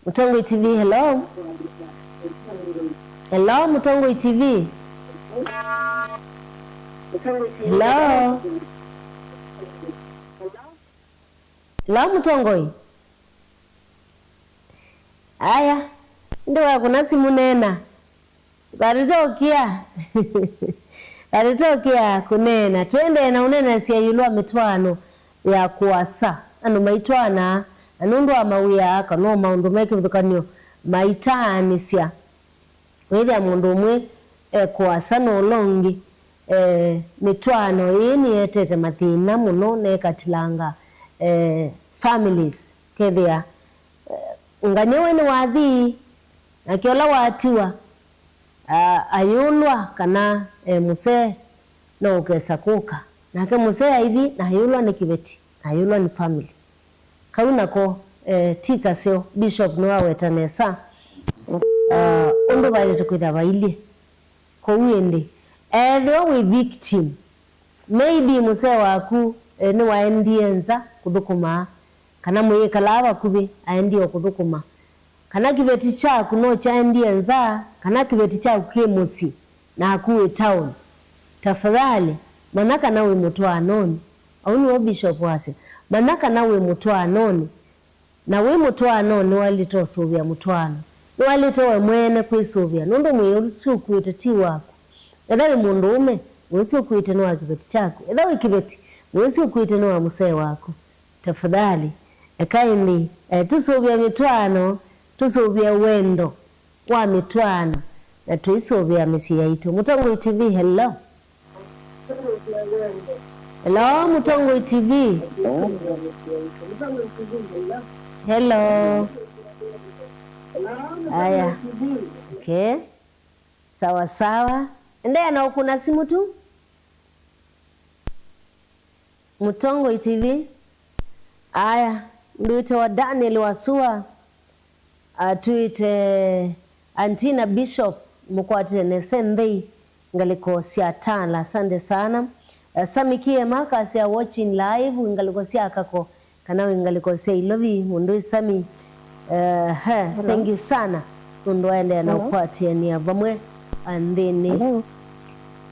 Mutongo TV, hello Mutongo TV. Hello Mutongo. Aya ndio kuna simu nena Baritokia kunena twende na unena siya yulua mitwano ya kuwasa anu maitwana anundu wa mawia kano maundu meke vithukanio maitani siya wethia mundu umwe kuwasa no longi mitwano ini etete mathina muno nekatilanga families kethia nganiwe ni wathi akiola watiwa ayulwa kana muse no kesa kuka nake muse aithi na ayulwa ni kibeti ayulwa ni family kauna ko tika seo bishop no awetanesa ondo baile tukwitha bailie ko uende the we victim maybe muse waku ni waendienza kuthukuma kana mwikala kubi aendio kuthukuma kana kibeti chaku no chaendienza kana kibeti chaku kemusi na akuwe town tafadhali manaka nawe mutwa noni au ni bishop wase manaka nawe mutwa noni na we mutwa noni walitosubia mutwano walitowe mwene kwisubia nondo mwe sukuite ti wako edawe mundu ume wesu kuite no kibeti chako edawe kibeti wesu kuite no muse wako tafadhali ekaini tusubia mitwano tusubia wendo wa mitwano na tuisubia misi yaitu Mutongo TV hello hello Mutongo TV hello aya okay sawa sawa endea na kuna simu tu Mutongo TV aya nduite wa Daniel Wasua atuite Antina Bishop mukwatire nesendei ngaliko sia tala asante sana samikie maka sia watching live ngaliko sia kako kana ngaliko sia ilovi mundu sami thank you sana mundu aende na ukwatie ni abamwe andeni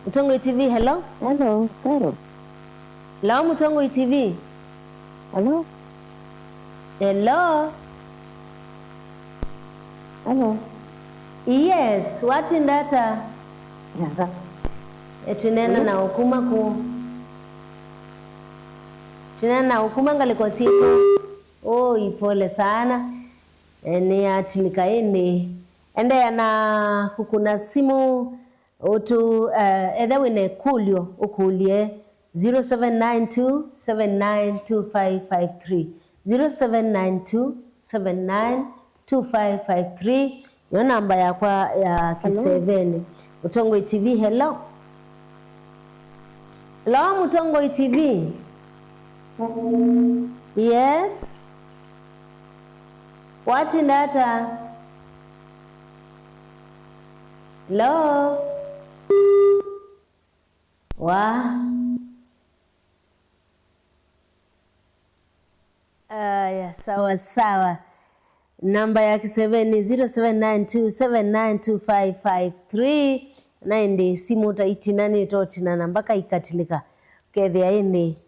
Mutongo TV hello hello Mutongo TV hello yes what in data tunena na hukuma ku tunena na hukuma ngaliko siku ipole sana ni atilikaini ende na kukuna simu utu edawine kulio ukulie 0792792553 0792792553 yo namba ya kwa ya K7 Mutongo TV hello hello Mutongo TV yes what in data hello wa ya sawa sawa namba ya K7 ni 0792792553 naende simu utaitinani totina na mpaka ikatilika kethia ini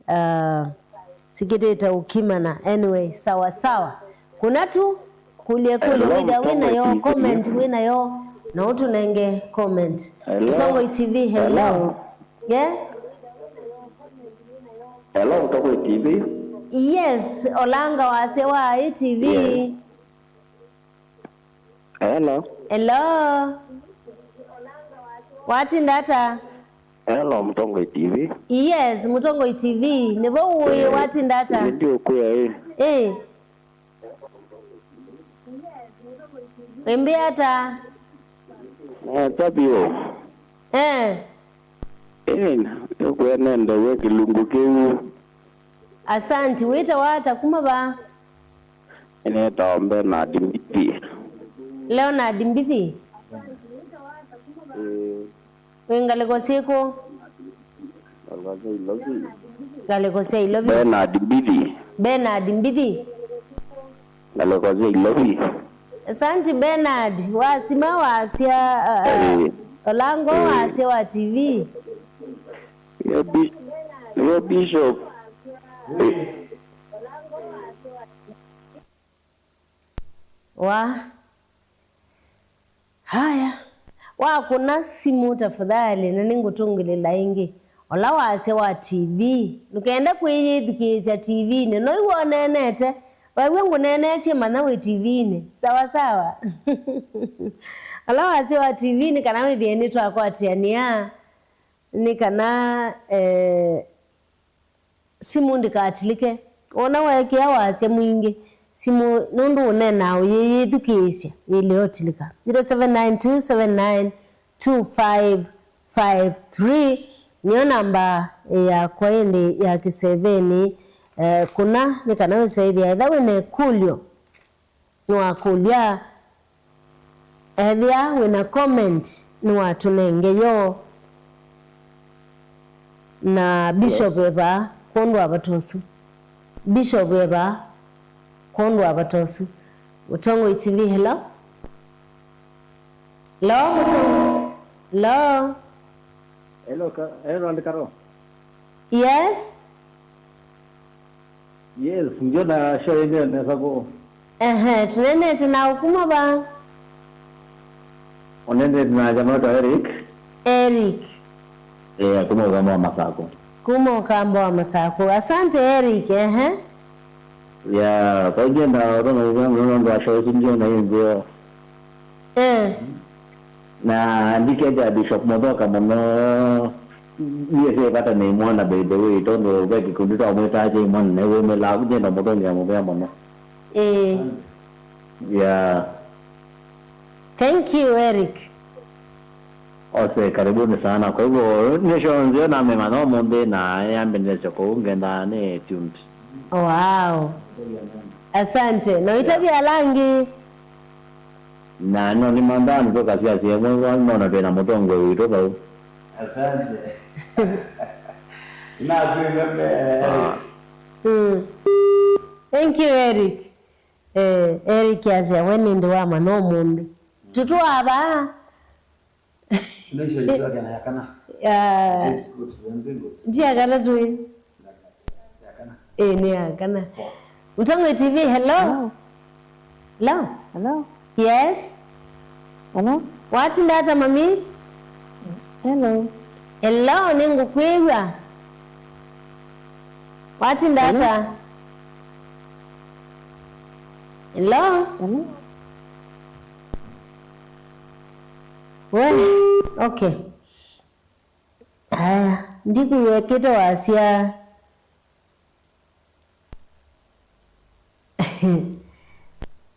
sikiteta ukimana anyway sawa sawa kuna tu kulie wina yo comment wina yo na utu nenge comment Mutongo TV hello yeah hello Mutongo TV yes olanga wase wa TV yeah. Hello what in data hello Mutongo TV yes Mutongo TV nebo uwe what in data ndio kwa Wembe hata tabio kwa nenda weke lungu keu asante wita wata kuma ba ineta Bernard Mbithi Leonard Mbithi wengaleko siko galeko sei lovi Bernard Mbithi galeko sei lovi asante Bernard wasima wasia olango wasia wa TV yo bishop wa haya wa kuna simu tafadhali na ningutungile laingi ola wase wa TV nukenda kwiyithikisya TV ne no iwonenete wawe ngunenete mana we TV ne sawa sawa ola wase wa TV ni kana withieni twakwatiania ni kana simu ndikatilike ona weke awase mwingi simu nundu unena uyithukisha ile otilika 0792792553 niyo namba ya kwaende ya kiseveni. Kuna nikanawe saidi ya idhawe ne kulyo nwa kulya edhia wina comment nwa tunenge yo na Bishop eba kondo abatosu Bishop eba kondo abatosu Mutongo TV. Hello Mutongo. Hello Andikaro. Yes Ndio na show ile nasako. Tunene tena ukuma ba. Onende na jamaa to Eric. Kuma kama Masako. Kuma kamba Masako. Asante Eric. Ya, kwa hiyo na ndo show ndio na hiyo. Na ndike Bishop Modoka mno yeye kata ni mwana by the way tondo beki kundita mwetaje mwana newe melagu je na modo ya mbea mwana. Yeah. Thank you Eric. Ose karibuni sana. Kwa hivyo nisho nzio na memano monde na yambendesho kuungenda ne tuned. Wow. Asante. Na itabi alangi. Na no ni mandani toka siasi mwana na tena motongo wito ba. Asante. Na kumbe Eric. Thank you Eric. Eric yaje weninde wa mano mundi. Tutu aba. Nisho jitwa kana yakana. It's good. Ndia kana tu. Yakana. Ni yakana. Mutongo TV. Hello. Hello. Yes. Hello. Wati ndata mami? Hello ningu kwigwa. Wati ndata? Hello. Okay. Ndiku weketa wasia.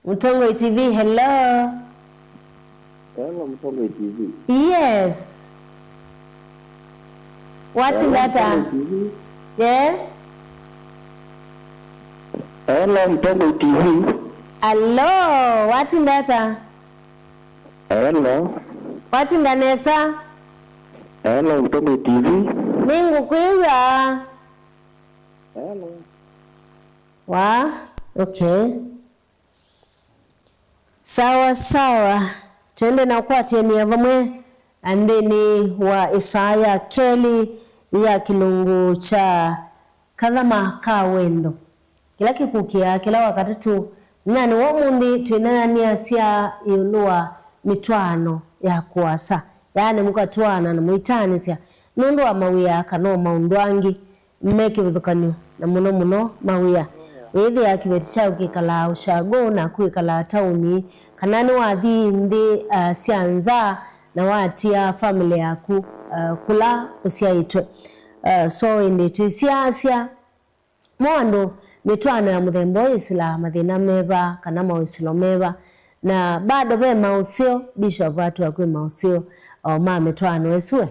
Mutongo TV. Hello Mutongo TV. Yes. What's that? Yeah. Hello Mutongo TV. Hello. What's that? Hello. What's ndanesa? Hello Mutongo TV. Ningu kwira. Hello. Okay. Sawa. Tende na kwati ni avamwe andeni wa Isaya Keli ya kilungu cha Kathama Kawendo. Kila kikukia kila wakati tu nani wa mundi tuinania sia yulua mitwano ya kuasa. Yani mukatwana na muitani sia nundu wa mawia kano maundwangi mmeke withukanu na muno mawia. Wethi ya kibeti chao kikala ushago na kuikala tauni kanani wathi ndi sianza na watia family yaku kula usiaitwe. So indi tuisiasia mwando mitwano ya muthembo isila mathina meva kana mausilo meva na bado be mausio Bishop watu wakwe mausio au mitwano esue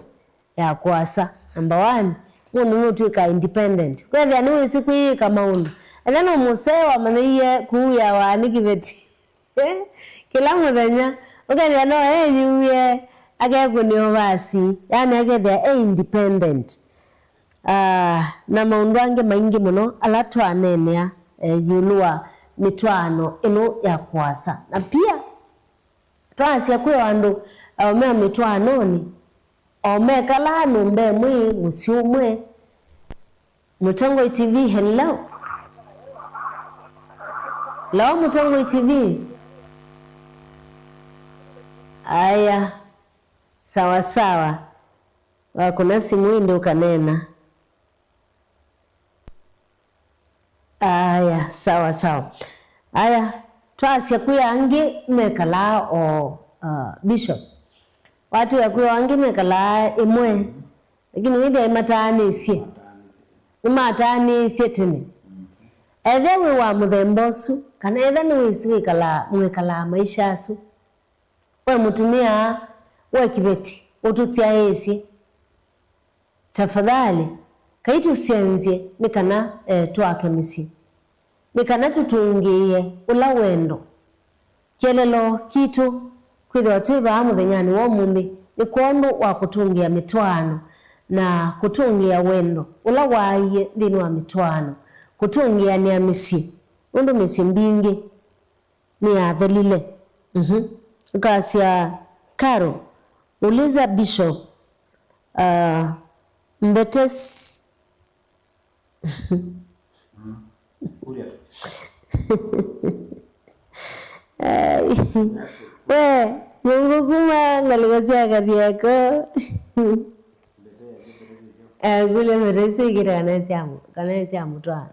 ya kuasa. Number 1 munu tuika independent kwa hivyo anu isiku hii kama undu eleno musewa maniye kuya wa nikiveti kila muthenya ukenya no yuye agekuni basi yani agethia independent. Na maundu ange maingi muno alatwa nenea yulua mitwano ino ya kuasa na pia twasi akwe wandu ome mitwano ni ome kala numbe mwi musiumwe. Mutongo TV. Hello Mutongo TV. Aya sawa wakuna simu indi ukanena. Aya sawa aya twasi akuya angi mekala o Bishop watu yakuya angi mekala imwe lakini wide matani isie tene ethe we wa muthembosu kana ethe ni wisigikala mwekala maisha asu we mutumia we kibeti utusia esi tafadhali kaitu sienzie nikana twake misi nikana tutungie ula wendo kielelo kitu kwithwa twiva muthenyani wa mumbi ni kondo wa kutungia mitwano na kutungia wendo ula waiye thini wa mitwano kutungia ni amisi undu misi mbingi ni athelile ukasia Karo uliza Bishop mbetes we Mungu kuma ngaligazia gari yako gule mberesi gira kanesi mutwana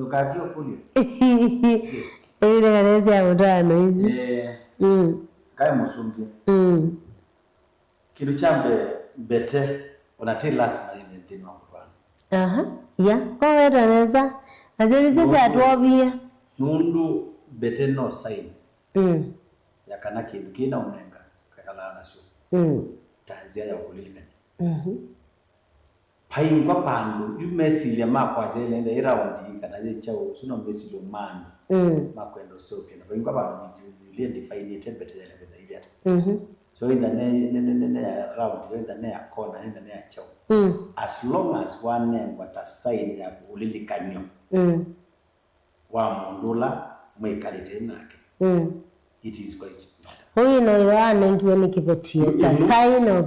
ukakio kuli ile kanesi mutwana hizi kai musungi kitu chambe bete unati last mine ndino kwa ya kwa weta neza azeli sasa atwabia nundu bete no sign yakana kindu kina unenga kakala nasu tanzia ya kulime pai kwa pandu yu message ya makwa zele nda iraundi kana je chao suno message mando makwendo soke na pai kwa pandu ni define it better than the idiot so in the round in the corner in the chao as long as one name what a sign ya ulilikanyo wa mundula mwekalite nake it is quite huyu no yana ngiwe nikipetie sa sign of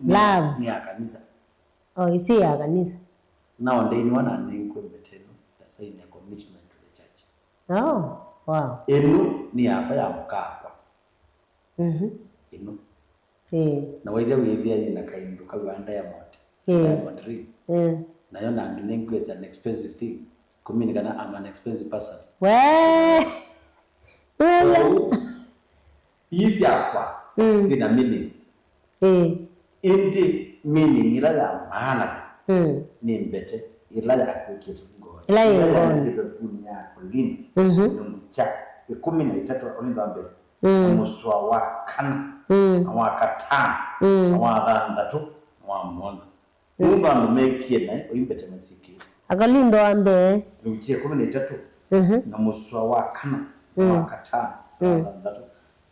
love ni kanisa isi ya kanisa now they wana nengwe beteno the sign ya commitment to the church wow ni hapa ya mkapa na waize withia yina kaindu kaganda ya mote na yo na minengwe is an expensive thing kuminikana I'm an expensive person easy hapa sina meaning inti meaning ila ya maana ni mbete ila ya kukita ngo ila ya kunya kulindi cha 13 olindambe muswa wakana wakatana wadandatu wa mwanza umba mmekie na oimbete masiki akalindo ambe uchiye 13 na muswa wakana wakatana wadandatu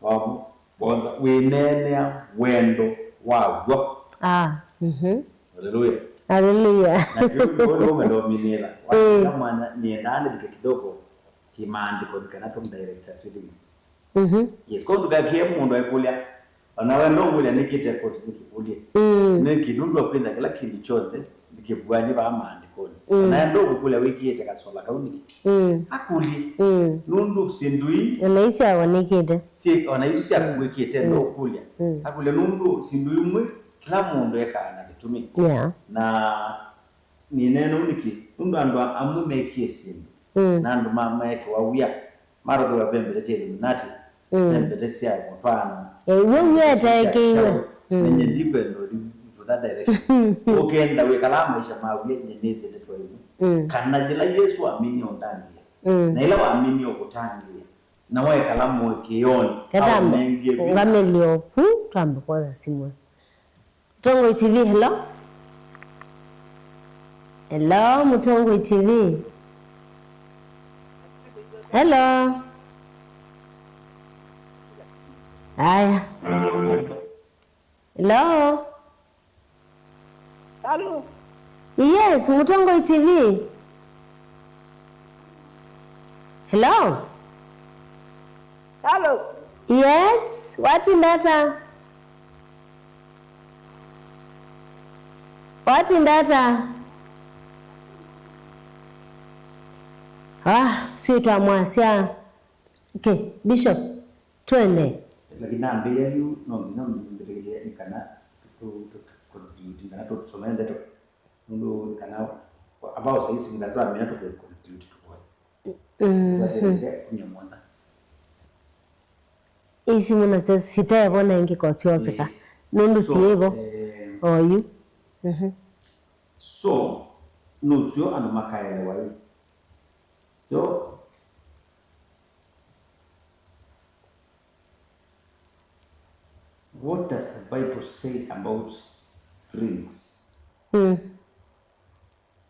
wa mwanza wenenea wendo wagwa haleluya haleluya na umendo minela kama ni nani kidogo kimaandiko nikanato director feelings yes kwa ndugakie mundu aikulia anawe ndongulia nikite koti nikikulie nikidundwa kwenda kila kindu chote nikibwani ba maandiko na ndogo kule wiki yete kasola kauniki akuli nundu sindui anaisha wanikite si anaisha kuwekite ndo kulia akule nundu sindui mwe kila mundu ekana kitumi na ni neno niki nundu ando amume kiesi na ndo mama yake wawia mara kwa pembe tete nati pembe sia mfano wewe ataekiwa nenye ndiko ndo for that direction okenda we kalama isha mawia nyeneze tetu hivi kana jila Yesu amini ondani na ila waamini okutangia na wae kalamu wekioni kata ngamelio fu twambe kwa simu Mutongo TV hello Mutongo TV hello aya hello yes Mutongo TV hello yes what in data sio tuamwasia okay Bishop twende lakini naambia yu no mbetegelia nikana tutingana tusomende to ndio kana ambao sasa hivi ndio mimi nato contribute kwa mwanza isi muna sita bona ingi kosioseka nundu siebo oyu so nusio anu makaelewa hii. So what does the Bible say about rings?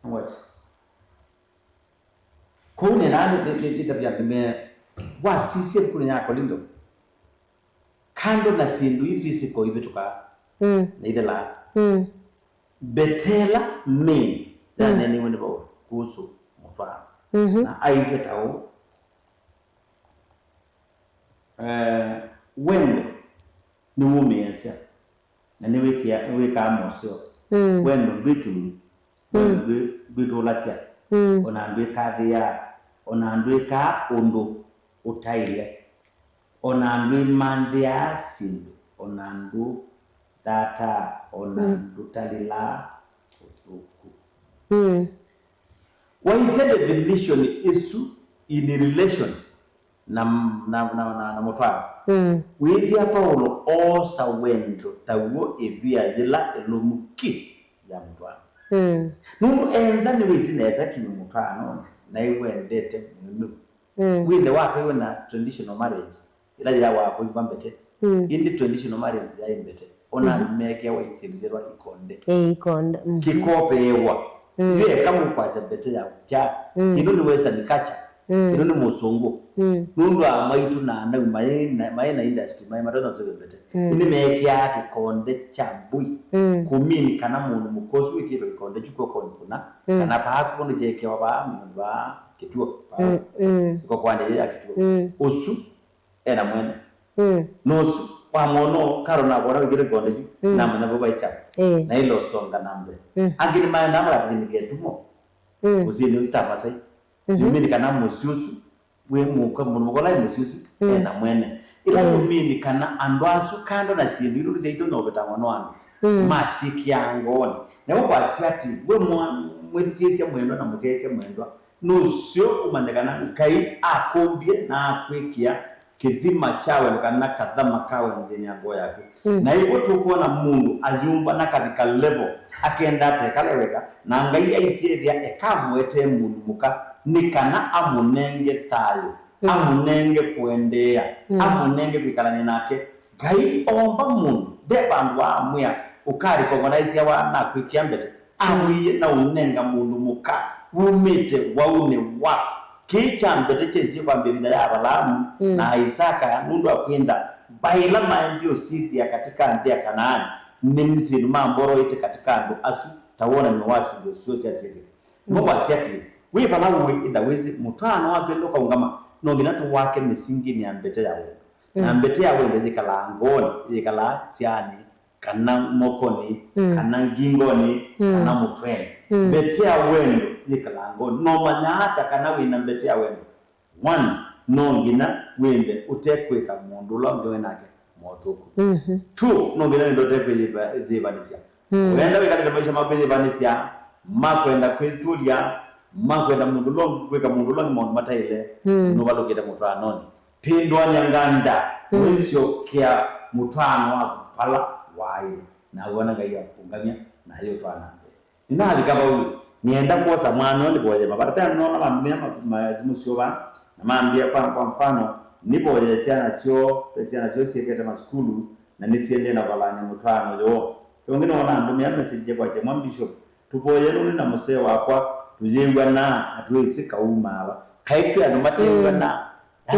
What? Kune nani itabia kime wasisi kune yako lindo. Kando na sindu hivi siko hivi tuka. Na idela. Betela me na nani wende bao kuhusu mfano. Na aize tao. Wende ni mumiensia. Na niweka amosio. Wende bitu. Bitu lasia. Onandwe kadhia. Onandwe ka ondo utaile. Onandwe mandia sindu. Onandu data. Onandu talila utuku. Why is the definition issue in relation na motwa? Withia Paulo osa wendo tawo ebia yela elumuki ya mtwa. Nungu enda ni wizineza kimutano na iwendete munu. Winde watu iwe na traditional marriage. Ila ya wako ibambete. Indi traditional marriage ya imbete. Ona meke wa itilizerwa ikonde. Ikonde. Kikope ewa. Iwe kama kwa sebete ya uja. Ino ni western culture. Ino ni musungu. Nundu amaitu na maena industry. Mae madono sebete. Ini meke ya kikonde chambui. Kumini kana munu mukosu wikito kikonde chuko kondi kuna. Kana pahaku kondi jeke waba minunua kituo. Kwa kwande ya kituo. Usu ena mwene. Nosu kwa mono karona kwa wikito kikonde chuko. Na mwana baba icha. Na ilo songa nambe. Angini mae namla kini ketumo. Usini utamasai. Yumini kana musiusu. We mukola musiusu. Ena mwene. Ila yumini kana andwasu kando na sindi. Ilu zeito nobeta mwano masiki angoni. Na kwa siati. We mwedukisi ya mwendo na muzeti ya mwendo. Nusio umandekana ukai akombie na akwekia. Kithima chawe mkana kadhama kawe mjeni yango yake. Na hivyo tukuona Mungu ayumba na katika level akiendate kaleweka na angalia isiedia ekamwete Mungu muka nikana amunenge thayo amunenge kuendea amunenge kuikalani nake gai omba Mungu debandwa amwia ukari kogonaisi wa na kwikiambete amwiye na unenga Mungu muka umite waune wa kicha mbete chezi kwa mbebina ya Abalamu na Isaka mundu akwenda baila maendio siti ya katika ndia Kanaani nimzi numamboro ite katika ando asu tawona mwasi ndio sio siasiri mungu asiati wipa na uwe idawezi mutano wake ndoka ungama nonginatu wake misingi ni ambete ya wewe na ambete ya wewe ndikala angoni ndikala tiani kana mokoni kana ngingoni kana mutweni betea wendo ndikala angoni no manyata kana wina betea wendo one nongina wende utekweka mundu lo ndio nake mothuku two nongina ndo tekweka zibanisia wenda wikale maisha mabezi banisia makwenda kwitulia makwenda mundu lo kweka mundu lo mundu mataile no baloketa mutwanoni pindwa nyanganda wisio kia mutwano wa pala wayo na wana ngaiya kungamia na hiyo twana nina alikaba huyu nienda kuosa mwana ndi boje mabata nona mamia mazimusio ba na maambia kwa mfano nipo wajesiana sio sieketa maskulu na nisiende na balanya mutwano yo wengine wana ndumia message kwa chama bishop tupoye nuni na musee wakwa tujengwa na atuwezi kauma kaikya no matengwa na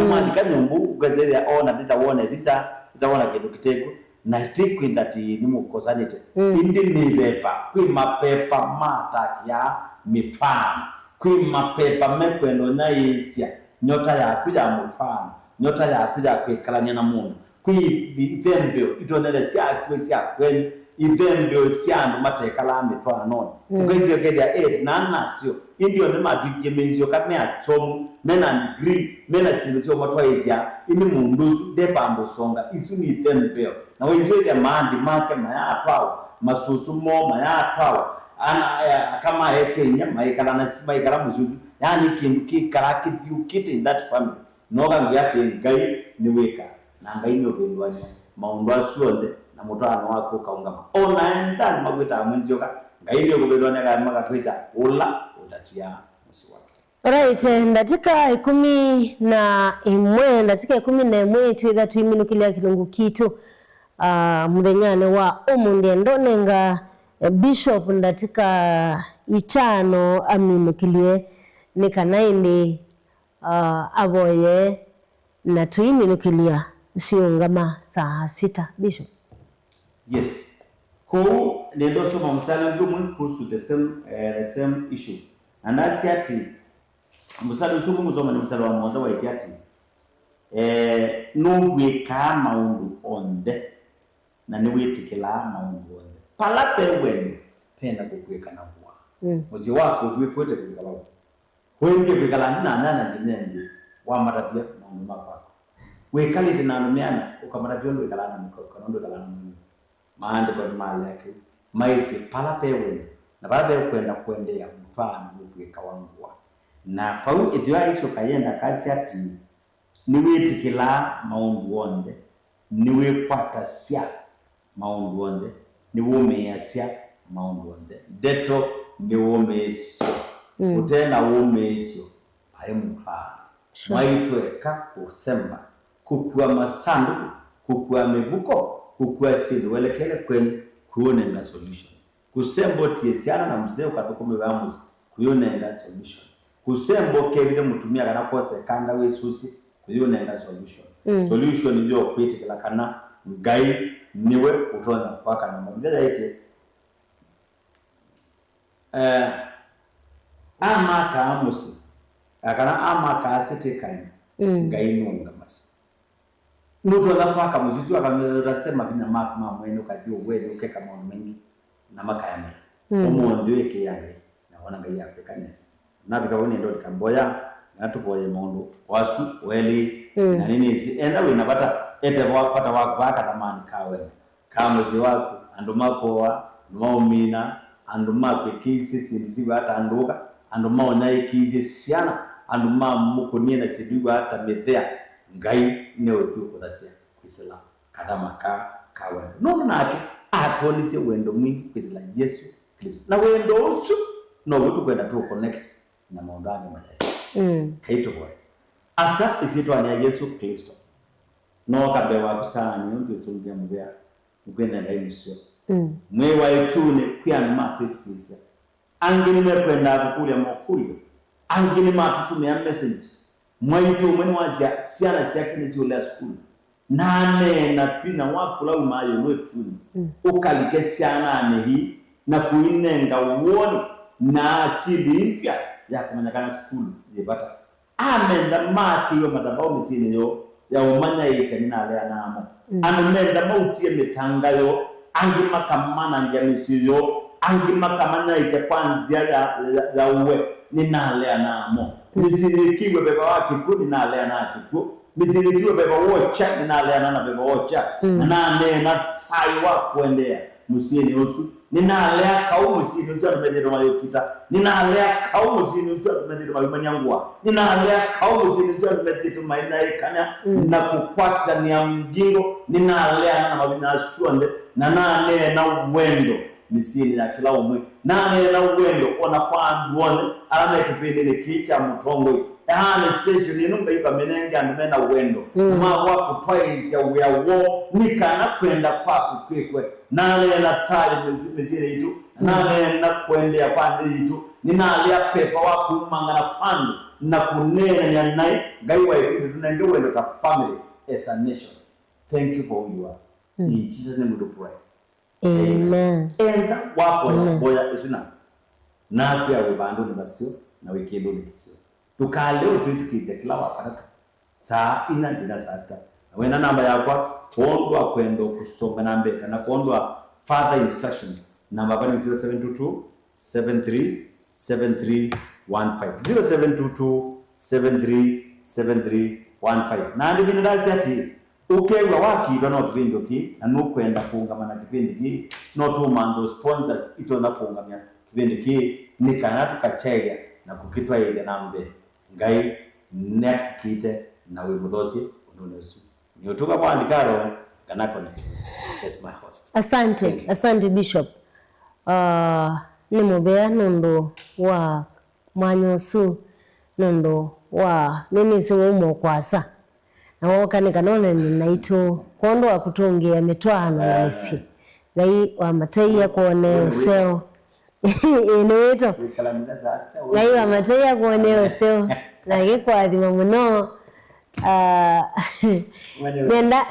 mwandika nyumbu gazeria ona titaona visa titaona kitu kitego na think that ni mukosanite indi ni lepa kwi mapepa mata ya mipana kwi mapepa mekwendo na isya nyota ya kuja mfano nyota ya kuja kwekalanya na mundu kwi ithembio itonele sia kwen ithembio siandu matekala mitwano ukaize kedia 8 na nasio indio ne madike menzio kamya tomu mena degree mena sinzo matwaizia ini mundu de bambo songa isu ni ithembio na wewe mandi make mayatwao masusumo mayatwao ana kama Kenya maikala na maikala mususu yani kindu karaki ukite in that family noga ngate ngai niweka na ngai no bendwanya maondo asuonde na mutano wako kaungama ona enda magweta amwenzioka ngailio kubelone kama kakwita ula utatia musi wake. Alright, ndatika 11 ndatika 11 tuitha tuiminukilia kilungu kitu muthenyane wa umundi ndonenga Bishop ndatika itano aminukilie nikanaini aboye na tuiminukilia siungama saa 6 Bishop. Yes. Huu ndio soma mstari ngumu kuhusu the same issue. Anasi ati mstari usumu msoma ni mstari wa mwanzo wa itiati. Nubwe kama maundu onde na niwitikila maundu onde. Palape wenu penda kukweka na huwa. Muzi wako kwikwete kwikala wako. Wengi kwikala nana nginendi wa matabia maundu makwako. Wekalite na anumeana ukamarabia kwikala na mkono kwikala na maande kwa mali yake maiti palape wenu na baada ya kwenda mfano kuweka wangwa na pau ithwa hicho kayenda kasi ati niwitikila maundu onde niwe kwata sia maundu onde niwome yasia maundu onde deto niwome sio utenda wome sio pae mfano maitwe kakusemba kukua masandu kukua mebuko kukua sidi welekele kwenye kuonenga solution kusembo tiesiana na mzee ukatukume bamuzi kuyonenga solution kusembo kebile mutumia kana kose kanda wesusi kuyonenga solution solution ndio kwitikila kana ngai niwe utona kwaka na mabida ite amaka amusi akana amaka asitekai ngai nunga masi nuto la paka muzitu akamrate mabina mama mwenu kati uwele ukeka maono mengi na makayame omondo yake yake naona ngai yake kanisa nabika wone ndo kamboya natupoye mondo wasu weli na nini hizi enda winapata ete wapata waka tamani kawe kamuzi wako andumapoa maumina andumake kisi simziba hata anduka anduma onaye kisi siana anduma mukonie na sibiwa hata bethea ngai neotu kudasia kwisela kadama kawe no nake atonise wendo mwingi kwisela Yesu Kristo na wendo usu no gutu kwenda tu connect na maondani majaji kaito boy asa isitwa ni Yesu Kristo no kabewa kusanya ndio sungia mbea ukwenda na Yesu mwe wa itune kwiana matu Kristo angini mekwenda kukulia mokulio angini matutume ya message mwaitu mwenu wazia siana siakini ziolea skulu nane na pina wakula umayo wetuni ukalike siana anehi na kuinenga uoni na akili mpya ya kumanyakana skulu zibata amenda maki yo madabao misini yo ya umanya isa nina alea namo amenda mautie metanga yo angima kamana ngia misi yo angima kamana ite kwanzia ya uwe nina alea namo misinikiwe beba waki ku ninalea na kiku misinikiwe beba wocha ninalea na beba wocha na nena saiwa kuendea musini usu ninalea kaumu musini usu tumedero mayokita ninalea kaumu musini usu tumedero mayumanyangwa ninalea kaumu musini usu tumedero mayinaikanya na kukwata ni amgingo ninalea na mabina suande na nane na wendo misini na kila umwe nane na wendo ona kwa nduone alama kipindi ni kicha mtongo ane station inumba ipa menenge andumena wendo mawa kutwaizi ya uyawo nikana kwenda kwa kukwekwe nane na tali misini itu nane na kwende ya pande itu ninale ya pepa waku mangana pandu na kunena nyanai gaiwa itu tunenge wendo ka family as a nation. Thank you for who you are. In Jesus' name we pray. Amen. Enda wapo boya isuna na pia webando ni basio na weekendo ni kisio tukaleo tuitukize kila wakati saa ina ndina saa sita na wena namba yako kuondwa kwendo kusoma nambe na kuondwa further instruction namba bani 0722 737315 0722737315 na ndi binadasi ati ukewa waki itono kipindi ki na nukwenda kuungamana kipindi ki no to mando sponsors itona kuungamia kipindi ki nikana tukachega na kukitwa ile nambe ngai nekite na wimudosi unonesu ni utuka kwa andikaro kanako ni as my host. Asante Bishop. ni mubea nundu wa manyosu nundu wa nini siwe umokwasa na woka ni kanone ni naitu kondo wa kutungia mitwano na isi ngai wa mataiya kuone useo inuito ngai wa mataiya kuone useo na gikwathima muno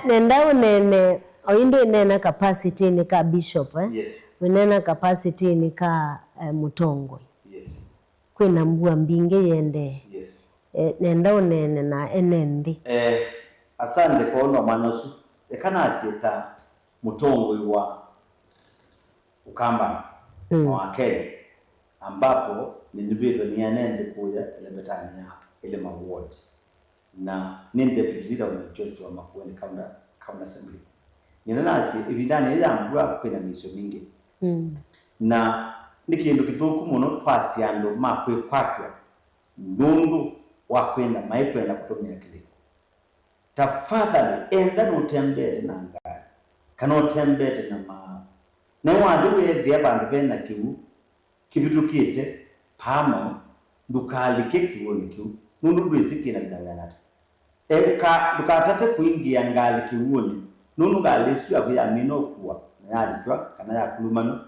nenda unene oindu inena capacity ni ka bishop Yes. unena capacity ni ka mutongoi. Yes. Kwina mbua mbinge yende. Yes. Nenda unene na enendi. Asante kwa ono manosu. Ekana asita mutongoi wa Ukamba wa Kenya ambapo ninibito ni anende kuja ile betani ya ile maward na ninde pidira umechocho wa makueni kama assembly. Ninanasi ibindani ile ambwa kwina miso mingi. Na nikindu kithuku muno twasiando makwe kwatwa ndundu wa kwenda maikwenda kutumia kiliko. Tafadhali enda nutembete na ngari kana utembete na na wandu wethi abandu bena kiu kibitukite pamo ndukalike kiwoni kiu nundu ndwisikina bidanganata dukatate kuingia ngali kiwoni nundu ngalisu ya kuyamino kuwa na yalitwa kana ya kulumano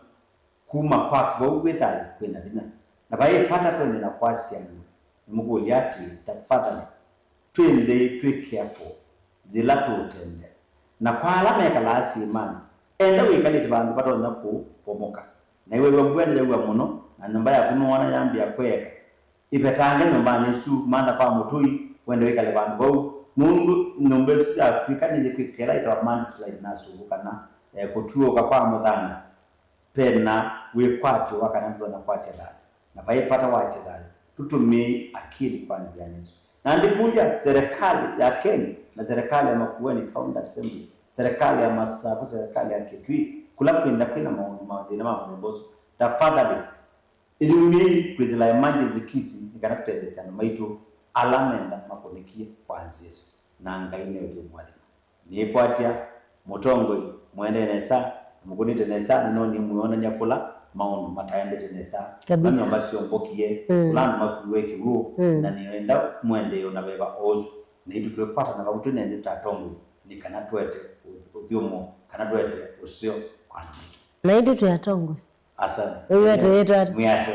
kuma kwako wethali kwenda bina na baye pata twende na kwasi yangu muguli ati tafadhali twende careful zilato utende na kwa alama ya kalasi imani enda wikalite bandu batona ku pomoka na iwe wabwende wa muno na nyumba ya kunuona yambi ya kweka ipetange nyumba nesu manda pa mutui wende wikale bandu bau nundu nombe ya Afrika ni kwikela ita landslide na subukana kutuo kwa muthanga pena wekwacho wakana ndo na kwasi dala na baye pata wache dala tutumie akili kwanza yesu na ndikuja serikali ya Kenya na serikali ya Makueni County Assembly serikali ya Masaku serikali ya Kitui kula kwenda kwina maudhi na mambo tafadhali ilumii kwizila imanje zikiti nikana kutendeza na maitu alamenda makonikia kwanza yesu na ngaine yote mwalimu ni kwatia mutongoi mwende nesa mukunite nesa noni muona nyakula maono mataende tenesa kabisa basi ombokie land makuweke huo na nienda mwende unabeba ozu na itu twepata na bakutu nende tatongoi nikana twete udiomo kana twete usio kwani na itu tuyatongwe asante wewe tuyetu mwiacho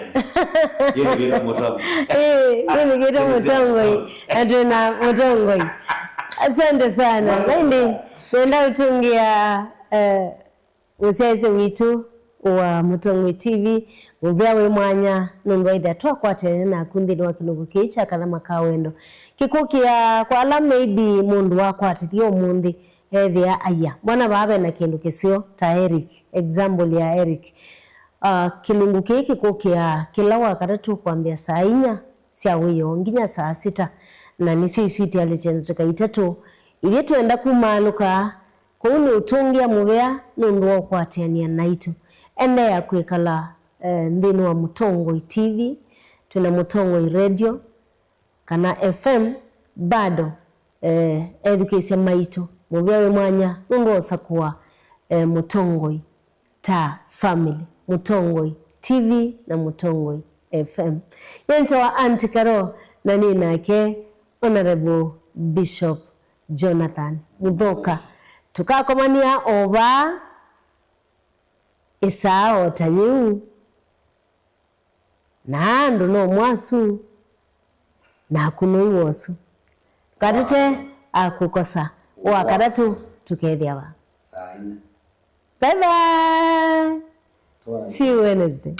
yeye ndio mutongoi yeye ndio mutongoi aduna mutongoi asante sana nenda utungia usese witu wa Mutongoi TV muvyawe mwanya nundu twakwatene na kundi wa kinugu kicha kathama kawendo kikukia kwa ala maybe mundu wakwatithio mundi ethia aya bwana babe na kindu kisio ta Eric example ya Eric kilungu kiki kukia kila wakati kwambia saa 4 cia wiyo nginya saa 6 na nicio iswiti alichendeka itatu ile tuenda kumanuka kuni utungia muvea nundu wa kwatiania naitu ende ya kwikala ndini wa Mutongoi TV tuna Mutongoi Radio kana FM bado education maitu muvea mwanya nundu osakua Mutongoi ta family Mutongoi TV na Mutongoi FM yento wa Antikaro na ninake Honorable Bishop Jonathan Muthoka tukakomania oba isao tayu na ndo no mwasu na kuno wosu kadete akukosa wa kadatu tukethia ba saa 4 bye bye see you Wednesday.